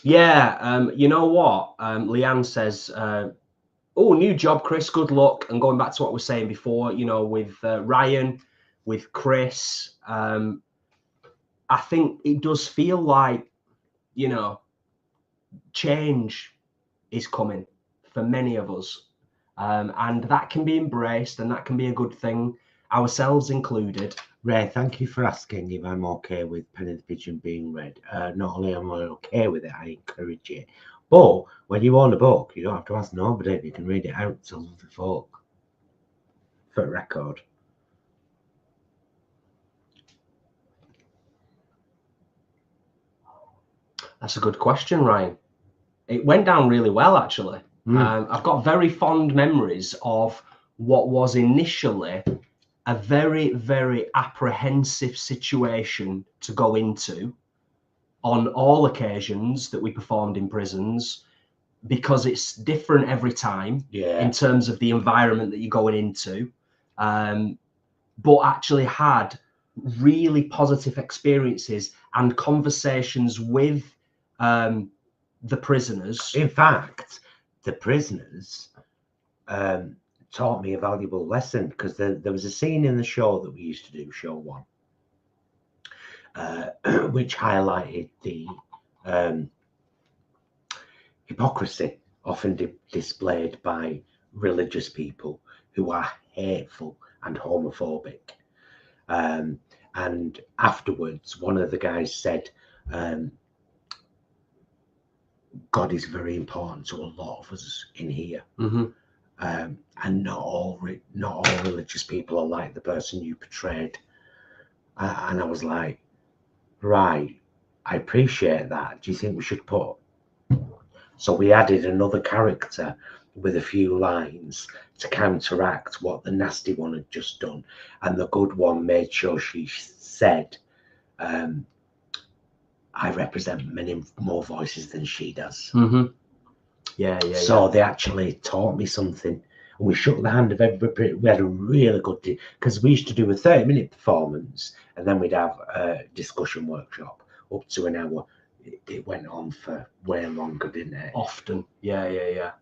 Yeah, you know what? Leanne says, oh, new job, Chris. Good luck. And going back to what we were saying before, you know, with Ryan, with Chris, I think it does feel like, you know, change is coming for many of us. And that can be embraced, and that can be a good thing, ourselves included. Ray, thank you for asking if I'm okay with Penny the Pigeon being read. Not only am I okay with it, I encourage it. But when you own a book, you don't have to ask nobody. You can read it out to lovely folk. For record. That's a good question, Ryan. It went down really well, actually. I've got very fond memories of what was initially a very apprehensive situation to go into on all occasions that we performed in prisons, because it's different every time in terms of the environment that you're going into, but actually had really positive experiences and conversations with the prisoners. In fact, the prisoners taught me a valuable lesson, because there was a scene in the show that we used to do, show 1, which highlighted the hypocrisy often displayed by religious people who are hateful and homophobic. And afterwards, one of the guys said, God is very important to a lot of us in here. And not all religious people are like the person you portrayed. And I was like, right, I appreciate that. Do you think we should put? So we added another character with a few lines to counteract what the nasty one had just done, and the good one made sure she said, I represent many more voices than she does. Yeah. So they actually taught me something. And we shook the hand of everybody. We had a really good day, because we used to do a 30-minute performance, and then we'd have a discussion workshop up to an hour. It went on for way longer, didn't it? Often. Yeah.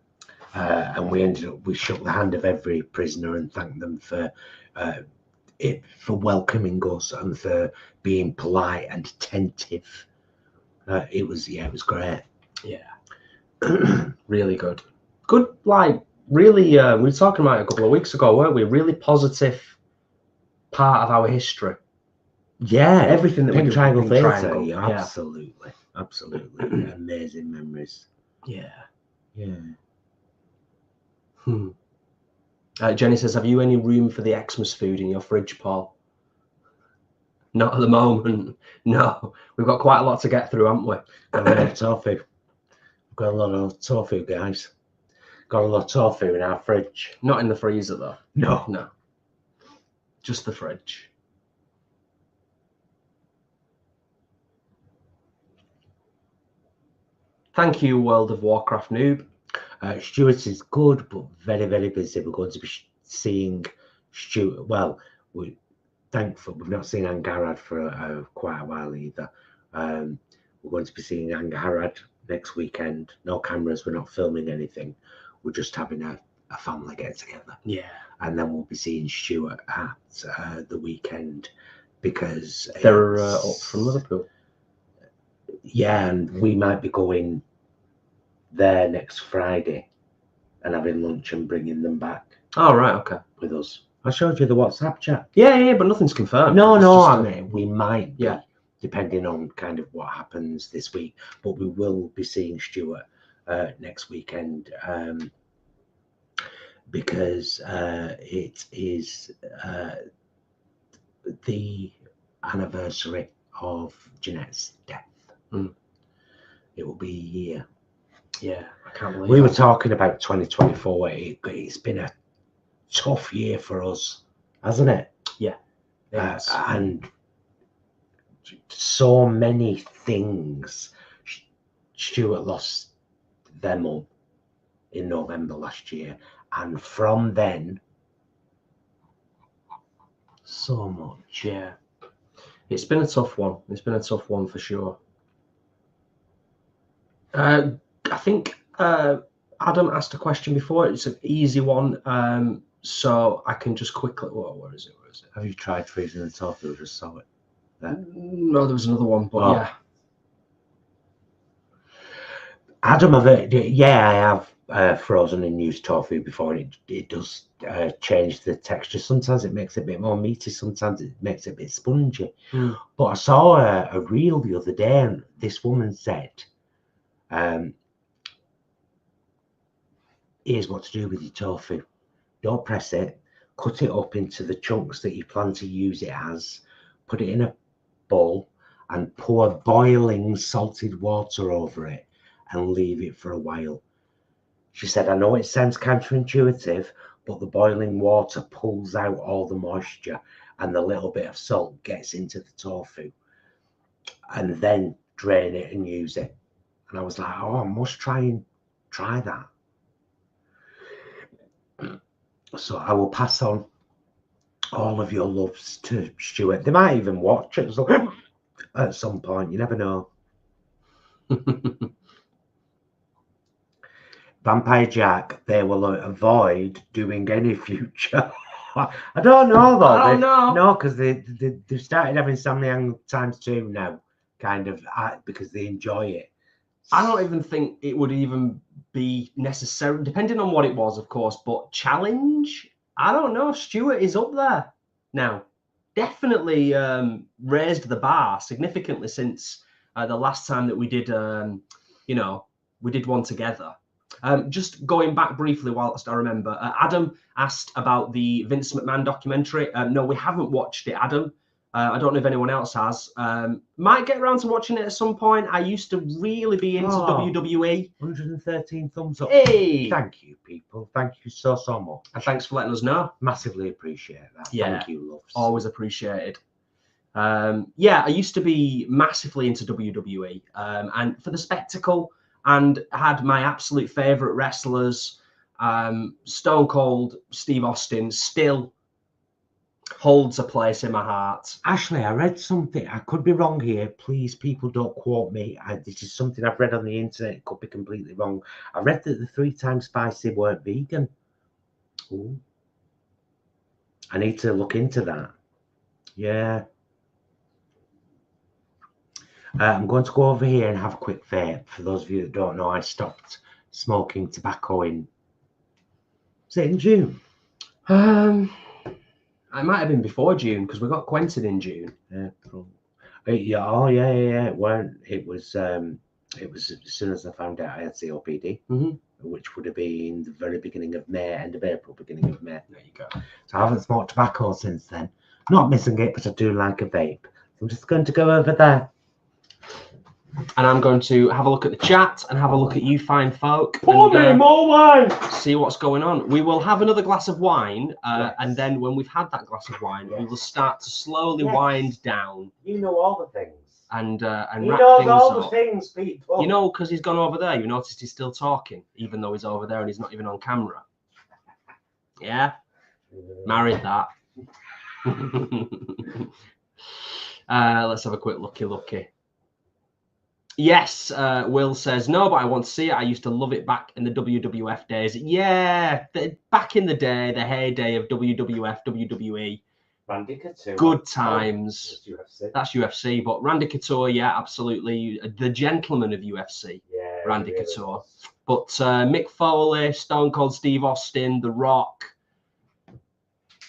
And we shook the hand of every prisoner and thanked them for welcoming us and for being polite and attentive. It was great. Yeah. Really good. Good, like, really, we were talking about it a couple of weeks ago, weren't we? Really positive part of our history. Yeah, everything that we Pink do. Triangle Pink Theatre. Triangle, Yeah, yeah. absolutely. Amazing memories. Yeah. Yeah. Jenny says, have you any room for the Xmas food in your fridge, Paul? Not at the moment. No, we've got quite a lot to get through, haven't we? Tofu. We've got a lot of tofu, guys. Got a lot of tofu in our fridge. Not in the freezer, though. No. Just the fridge. Thank you, World of Warcraft noob. Stuart is good, but very, very busy. We're going to be seeing Stuart. Well, we're thankful we've not seen Angarad for quite a while either. We're going to be seeing Angarad next weekend. No cameras. We're not filming anything. We're just having a family get together. Yeah. And then we'll be seeing Stuart at the weekend because they're up from Liverpool. Yeah, and we might be going there next Friday and having lunch and bringing them back. Oh, right, okay. With us. I showed you the WhatsApp chat. Yeah, but nothing's confirmed. No, I mean, we might be, depending on kind of what happens this week. But we will be seeing Stuart next weekend because it is the anniversary of Jeanette's death. It will be a year. Yeah, I can't believe we were talking about 2024. It's been a tough year for us, hasn't it? Yeah. And so many things. Stuart lost their mum in November last year, and from then, so much. Yeah, it's been a tough one. It's been a tough one for sure. I think Adam asked a question before. It's an easy one, so I can just quickly. Where is it? Have you tried freezing the tofu? I just saw it. No, there was another one, but yeah. Adam, I have frozen and used tofu before. It does change the texture. Sometimes it makes it a bit more meaty. Sometimes it makes it a bit spongy. But I saw a reel the other day, and this woman said, here's what to do with your tofu. Don't press it. Cut it up into the chunks that you plan to use it as. Put it in a bowl and pour boiling salted water over it and leave it for a while. She said, I know it sounds counterintuitive, but the boiling water pulls out all the moisture and the little bit of salt gets into the tofu, and then drain it and use it. And I was like, oh, I must try that. So I will pass on all of your loves to Stuart. They might even watch it at some point. You never know. Vampire Jack, they will avoid doing any future. I don't know though. I don't know. No, because they've started having Samyang ×2 now, kind of, because they enjoy it. I don't even think it would even be necessary, depending on what it was, of course, but challenge, I don't know. Stuart is up there now. Definitely raised the bar significantly since the last time that we did, we did one together. Just going back briefly whilst I remember, Adam asked about the Vince McMahon documentary. No, we haven't watched it, Adam. I don't know if anyone else has. Might get around to watching it at some point. I used to really be into WWE. 113 thumbs up. Hey! Thank you, people. Thank you so much. And thanks for letting us know. Massively appreciate that. Yeah. Thank you, loves. Always appreciated. I used to be massively into WWE and for the spectacle, and had my absolute favorite wrestlers. Stone Cold Steve Austin still holds a place in my heart. Ashley, I read something. I could be wrong here. Please, people, don't quote me. This is something I've read on the internet. It could be completely wrong. I read that the 3 times spicy weren't vegan. Ooh. I need to look into that. Yeah. I'm going to go over here and have a quick vape. For those of you that don't know, I stopped smoking tobacco in... Was it in June? It might have been before June because we got Quentin in June. April. Yeah. Oh yeah. It weren't. It was. It was as soon as I found out I had COPD, which would have been the very beginning of May, end of April, beginning of May. There you go. So I haven't smoked tobacco since then. Not missing it, but I do like a vape. I'm just going to go over there. And I'm going to have a look at the chat and have a look at you fine folk. Pour me more wine! See what's going on. We will have another glass of wine, Yes. And then when we've had that glass of wine, we will start to slowly Yes. wind down. You know all the things. And He wrap knows things all the up. things, people. You know, because he's gone over there, you noticed he's still talking, even though he's over there and he's not even on camera. Yeah? Married that. Let's have a quick looky. Yes, Will says, no, but I want to see it. I used to love it back in the WWF days. Yeah, back in the day, the heyday of WWF, WWE. Randy Couture. Good times. Oh, UFC. That's UFC, but Randy Couture, yeah, absolutely. The gentleman of UFC, Yeah, Randy really Couture. was. But Mick Foley, Stone Cold Steve Austin, The Rock.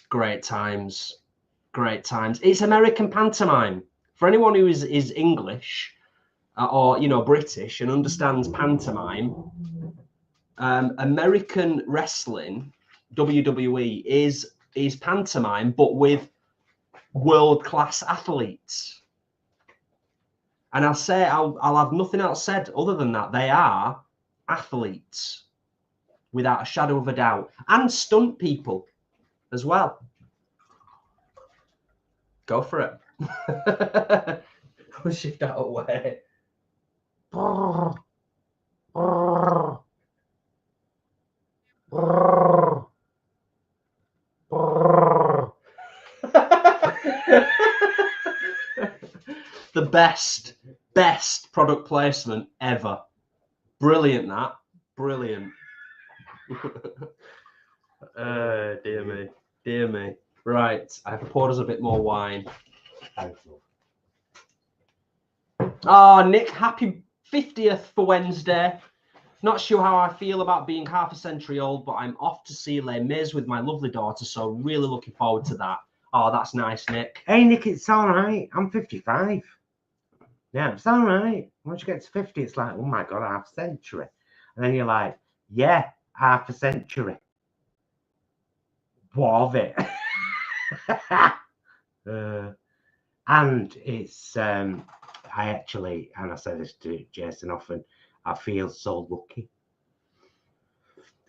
Great times. Great times. It's American pantomime. For anyone who is English or, you know, British and understands pantomime, American wrestling, WWE, is pantomime, but with world-class athletes. And I'll have nothing else said other than that. They are athletes, without a shadow of a doubt, and stunt people as well. Go for it. Push it that way. The best product placement ever. Brilliant, that. Brilliant. Dear me. Right, I've poured us a bit more wine. Oh, Nick, happy 50th for Wednesday. Not sure how I feel about being half a century old, but I'm off to see Les Mis with my lovely daughter, so really looking forward to that. Oh, that's nice, Nick. Hey, Nick, it's all right. I'm 55. Yeah, it's all right. Once you get to 50, it's like, oh my God, half a century. And then you're like, yeah, half a century. What of it? And it's, I actually, and I say this to Jason often, I feel so lucky.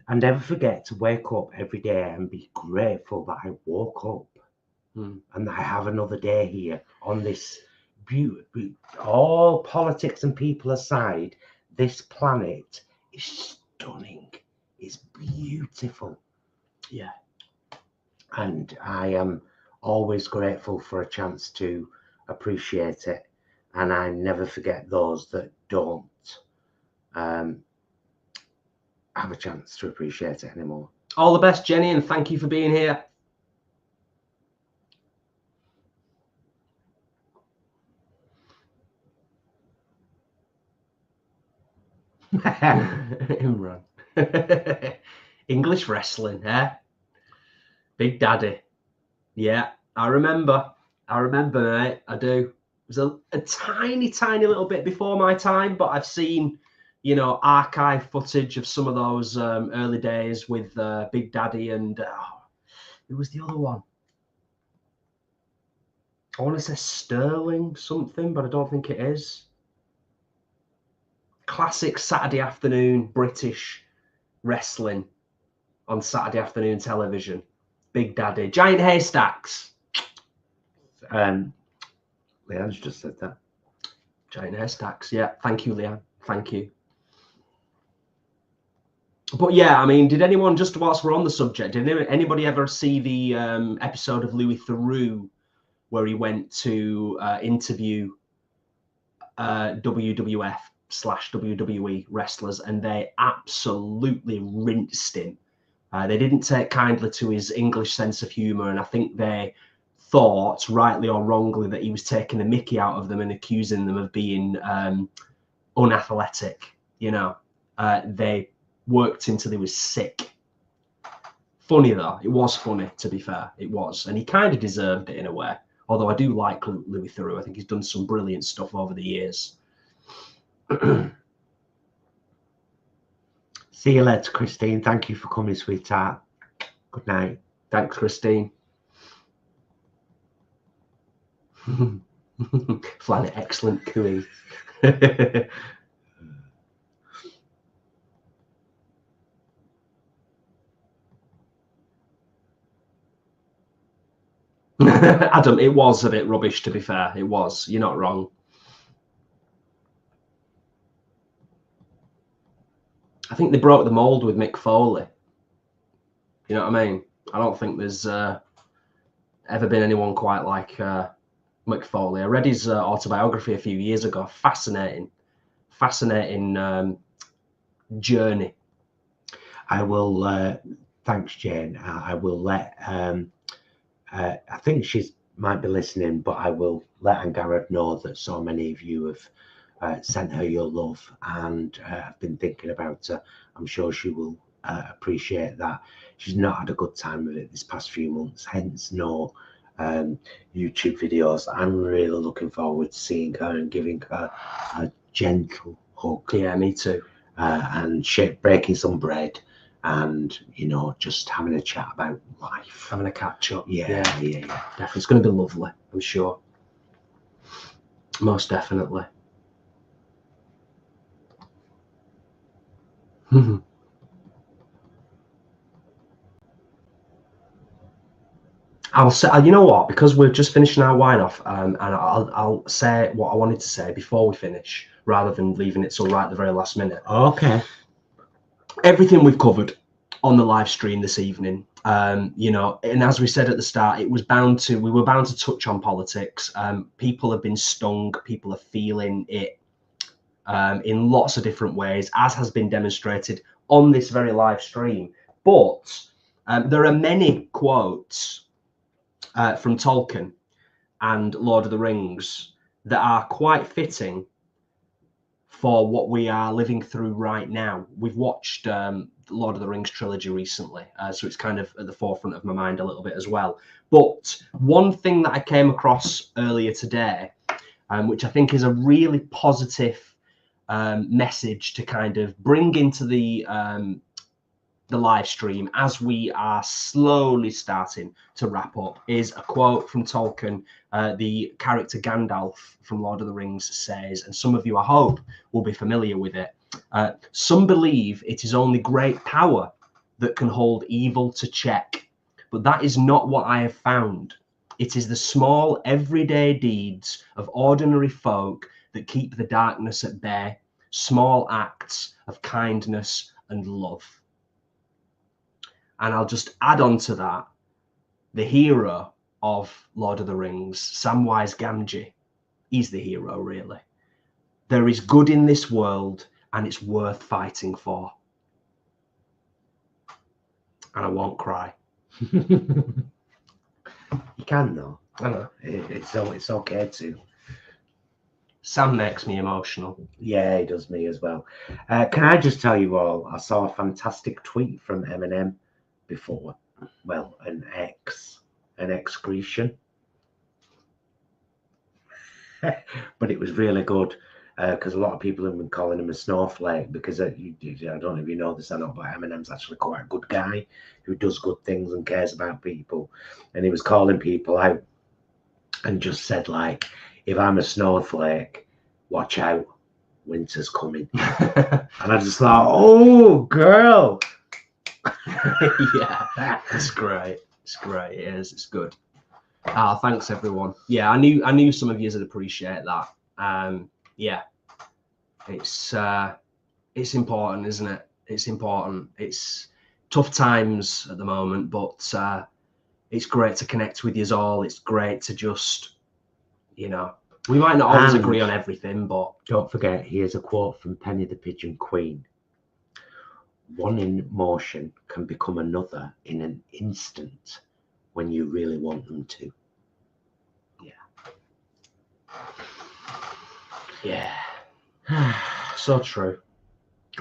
And never forget to wake up every day and be grateful that I woke up and that I have another day here on this beautiful, all politics and people aside, this planet is stunning. It's beautiful. Yeah. And I am always grateful for a chance to appreciate it. And I never forget those that don't have a chance to appreciate it anymore. All the best, Jenny, and thank you for being here. Imran. English wrestling, eh? Big Daddy. Yeah, I remember, mate. I do. It was a tiny little bit before my time, but I've seen, you know, archive footage of some of those early days with Big Daddy and who was the other one? I want to say Sterling something, but I don't think it is. Classic Saturday afternoon British wrestling on Saturday afternoon television. Big Daddy. Giant haystacks. Leanne's just said that. Giant haystacks. Yeah. Thank you, Leanne. Thank you. But yeah, I mean, did anyone, just whilst we're on the subject, did anybody ever see the episode of Louis Theroux where he went to interview WWF/WWE wrestlers, and they absolutely rinsed him? They didn't take kindly to his English sense of humor, and I think they thought, rightly or wrongly, that he was taking the mickey out of them and accusing them of being unathletic. You know, they worked until he was sick. Funny though, it was funny, to be fair, it was, and he kind of deserved it in a way. Although I do like Louis Theroux, I think he's done some brilliant stuff over the years. See you later, Christine. Thank you for coming, sweetheart. Good night. Thanks, Christine. Flan, excellent cooing. Adam, it was a bit rubbish, to be fair. It was. You're not wrong. I think they broke the mold with Mick Foley. You know what I mean? I don't think there's ever been anyone quite like Mick Foley. I read his autobiography a few years ago. Fascinating journey. I will. Thanks, Jane. I will let. I think she might be listening, but I will let Anne Garrett know that so many of you have sent her your love, and I've been thinking about her. I'm sure she will appreciate that. She's not had a good time with it this past few months, hence no YouTube videos. I'm really looking forward to seeing her and giving her a gentle hug. Yeah, me too. And breaking some bread, and you know, just having a chat about life, having a catch up. Yeah. Definitely. It's going to be lovely, I'm sure. Most definitely. I'll say, you know what, because we're just finishing our wine off, and I'll say what I wanted to say before we finish, rather than leaving it till right at the very last minute. Okay. Everything we've covered on the live stream this evening, you know, and as we said at the start, we were bound to touch on politics. People have been stung, people are feeling it in lots of different ways, as has been demonstrated on this very live stream. But there are many quotes from Tolkien and Lord of the Rings that are quite fitting for what we are living through right now. We've watched the Lord of the Rings trilogy recently, so it's kind of at the forefront of my mind a little bit as well. But one thing that I came across earlier today, which I think is a really positive message to kind of bring into the live stream as we are slowly starting to wrap up, is a quote from Tolkien. The character Gandalf from Lord of the Rings says, and some of you, I hope, will be familiar with it. Some believe it is only great power that can hold evil to check, but that is not what I have found. It is the small, everyday deeds of ordinary folk that keep the darkness at bay, small acts of kindness and love. And I'll just add on to that, the hero of Lord of the Rings, Samwise Gamgee, he's the hero, really. There is good in this world, and it's worth fighting for. And I won't cry. You can, though. I know. It's okay to. Sam makes me emotional. Yeah, he does me as well. Can I just tell you all, I saw a fantastic tweet from Eminem before. Well, an excretion. But it was really good, because a lot of people have been calling him a snowflake, because I don't know if you know this or not, but Eminem's actually quite a good guy who does good things and cares about people. And he was calling people out and just said, like, if I'm a snowflake, watch out, winter's coming. And I just thought, oh, girl. Yeah, it's great. It's great. It is. It's good. Thanks everyone. Yeah, I knew some of you would appreciate that. Yeah, it's important, isn't it? It's important. It's tough times at the moment, but it's great to connect with you all. It's great to just, you know, we might not always agree on everything, but don't forget, here's a quote from Penny the Pigeon Queen. One emotion can become another in an instant when you really want them to. Yeah. So true.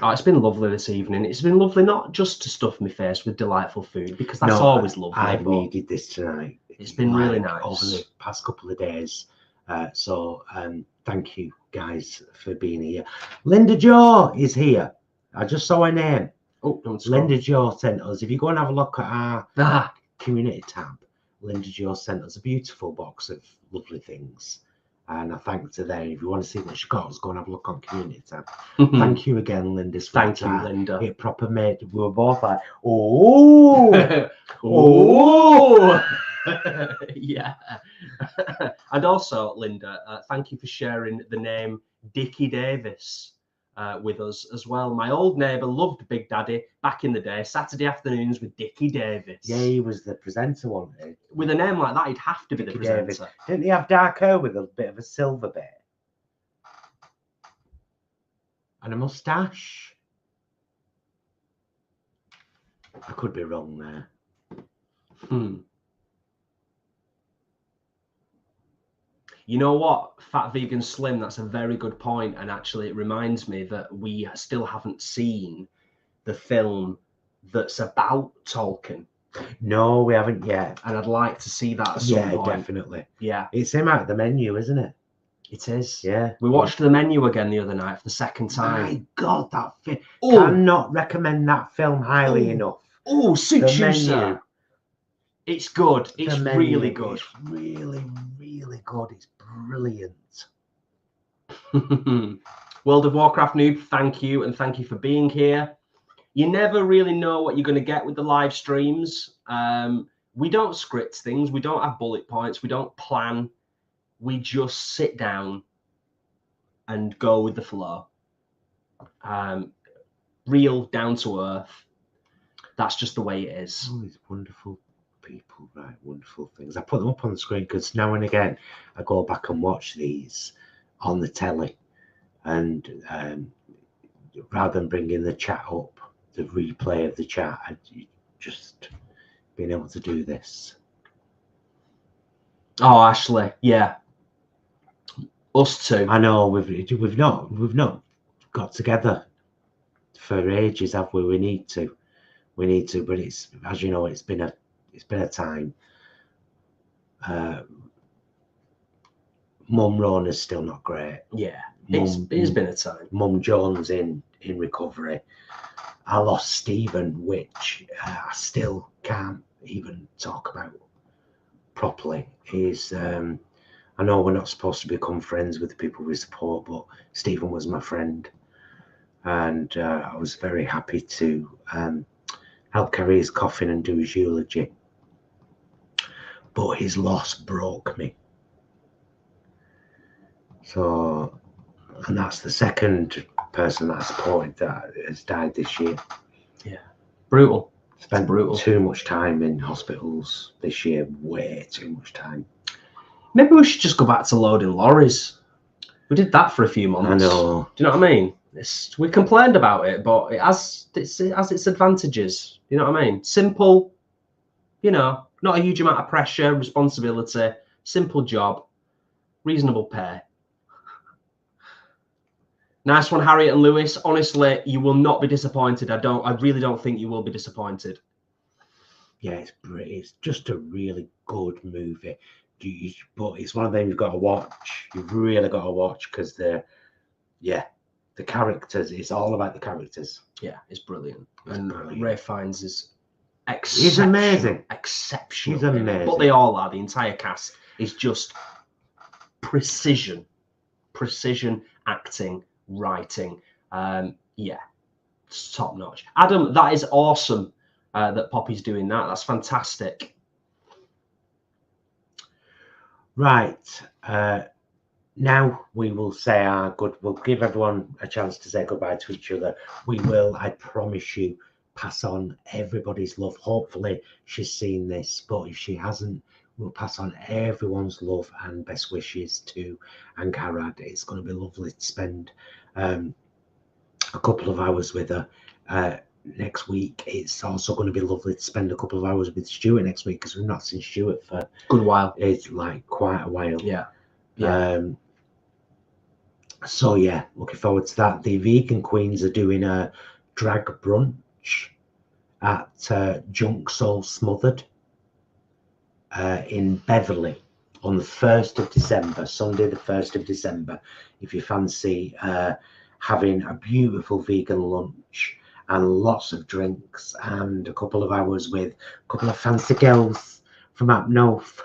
Oh, it's been lovely this evening. It's been lovely not just to stuff my face with delightful food, because that's always lovely. I've but needed this tonight. It's been really nice over the past couple of days. So thank you guys for being here. Linda Jo is here. I just saw her name. Oh, Linda Jo sent us. If you go and have a look at our community tab, Linda Jo sent us a beautiful box of lovely things. And I thanked her there. If you want to see what she got, go and have a look on community tab. Thank you again, Linda. Thank you, Linda. It proper made. We were both like, oh, oh, yeah. And also, Linda, thank you for sharing the name Dickie Davis with us as well. My old neighbour loved Big Daddy back in the day. Saturday afternoons with Dickie Davis. Yeah, he was the presenter, wasn't he? With a name like that, he'd have to be the presenter. Davis. Didn't he have dark hair with a bit of a silver bit? And a moustache? I could be wrong there. You know what, Fat Vegan Slim, that's a very good point. And actually, it reminds me that we still haven't seen the film that's about Tolkien. No, we haven't yet. And I'd like to see that at some point. Definitely. Yeah. It's him out of the menu, isn't it? It is. Yeah. We watched The Menu again the other night for the second time. My God, that film. Cannot recommend that film highly enough. Oh, suits you, sir. It's good. It's really good. It's really, really good. It's brilliant. World of Warcraft noob, thank you, and thank you for being here. You never really know what you're going to get with the live streams. We don't script things. We don't have bullet points. We don't plan. We just sit down and go with the flow. Real, down to earth. That's just the way it is. Oh, these wonderful people, right? Wonderful things. I put them up on the screen because now and again I go back and watch these on the telly, and rather than bringing the chat up, the replay of the chat, I just being able to do this. Oh, Ashley, yeah, us too. I know we've not got together for ages, have we? We need to, but it's, as you know, it's been a time. Mum Rona's still not great. Yeah, it's been a time. Mum Jones in recovery. I lost Stephen, which I still can't even talk about properly. He's I know we're not supposed to become friends with the people we support, but Stephen was my friend, and I was very happy to help carry his coffin and do his eulogy. But his loss broke me. So, and that's the second person that I supported that has died this year. Yeah, brutal. Spent too much time in hospitals this year, way too much time. Maybe we should just go back to loading lorries. We did that for a few months. I know. Do you know what I mean? We complained about it, but it has its advantages. You know what I mean? Simple, you know, not a huge amount of pressure, responsibility, simple job, reasonable pay. Nice one, Harriet and Lewis. Honestly, you will not be disappointed. I really don't think you will be disappointed. Yeah, it's just a really good movie. But it's one of them you've got to watch. You've really got to watch because the characters. It's all about the characters. Yeah, it's brilliant. Ralph Fiennes is exceptional. He's amazing. Exceptional. He's amazing. But they all are. The entire cast is just precision acting, writing. Yeah, it's top notch. Adam, that is awesome that Poppy's doing that. That's fantastic. Right. Now we will say we'll give everyone a chance to say goodbye to each other. We will, I promise you, pass on everybody's love. Hopefully she's seen this, but if she hasn't, we'll pass on everyone's love and best wishes to Ankarad. It's going to be lovely to spend a couple of hours with her next week. It's also going to be lovely to spend a couple of hours with Stuart next week because we've not seen Stuart for good while. It's like quite a while. Yeah. So yeah, looking forward to that. The Vegan Queens are doing a drag brunch at Junk Soul Smothered in Beverley on the 1st of December, Sunday the 1st of December. If you fancy having a beautiful vegan lunch and lots of drinks and a couple of hours with a couple of fancy girls from up north.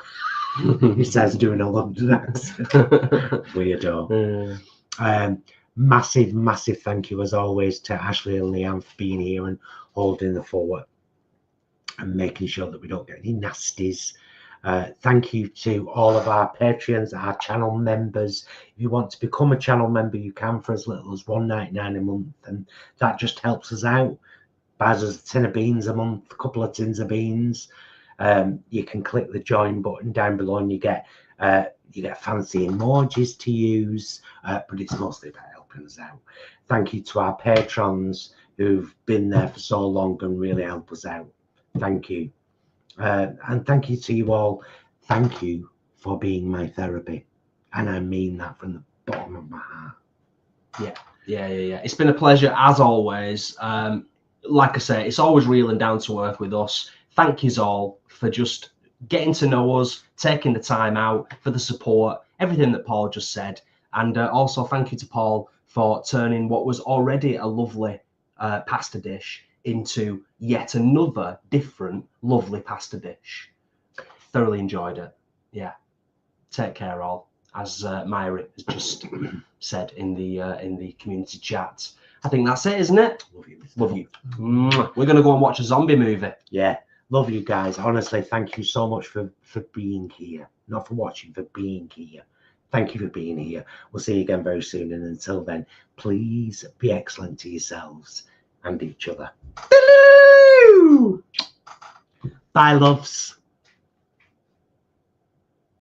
He says doing a London accent. Weirdo. Massive thank you as always to Ashley and Leanne for being here and holding the fort and making sure that we don't get any nasties. Thank you to all of our Patreons, our channel members. If you want to become a channel member, you can for as little as $1.99 a month, and that just helps us out. Buys us a tin of beans a month, a couple of tins of beans. You can click the join button down below and you get fancy emojis to use, but it's mostly about helping us out. Thank you to our patrons who've been there for so long and really help us out. Thank you. And thank you to you all. Thank you for being my therapy. And I mean that from the bottom of my heart. Yeah. It's been a pleasure as always. Like I say, it's always real and down to earth with us. Thank yous all for just getting to know us, taking the time out, for the support, everything that Paul just said. And also thank you to Paul for turning what was already a lovely pasta dish into yet another different lovely pasta dish. Thoroughly enjoyed it. Yeah. Take care all, as Myra has just said in the community chat. I think that's it, isn't it? Love you. Love you. We're going to go and watch a zombie movie. Yeah. Love you guys. Honestly, thank you so much for being here. Not for watching, for being here. Thank you for being here. We'll see you again very soon. And until then, please be excellent to yourselves and each other. Bye, loves.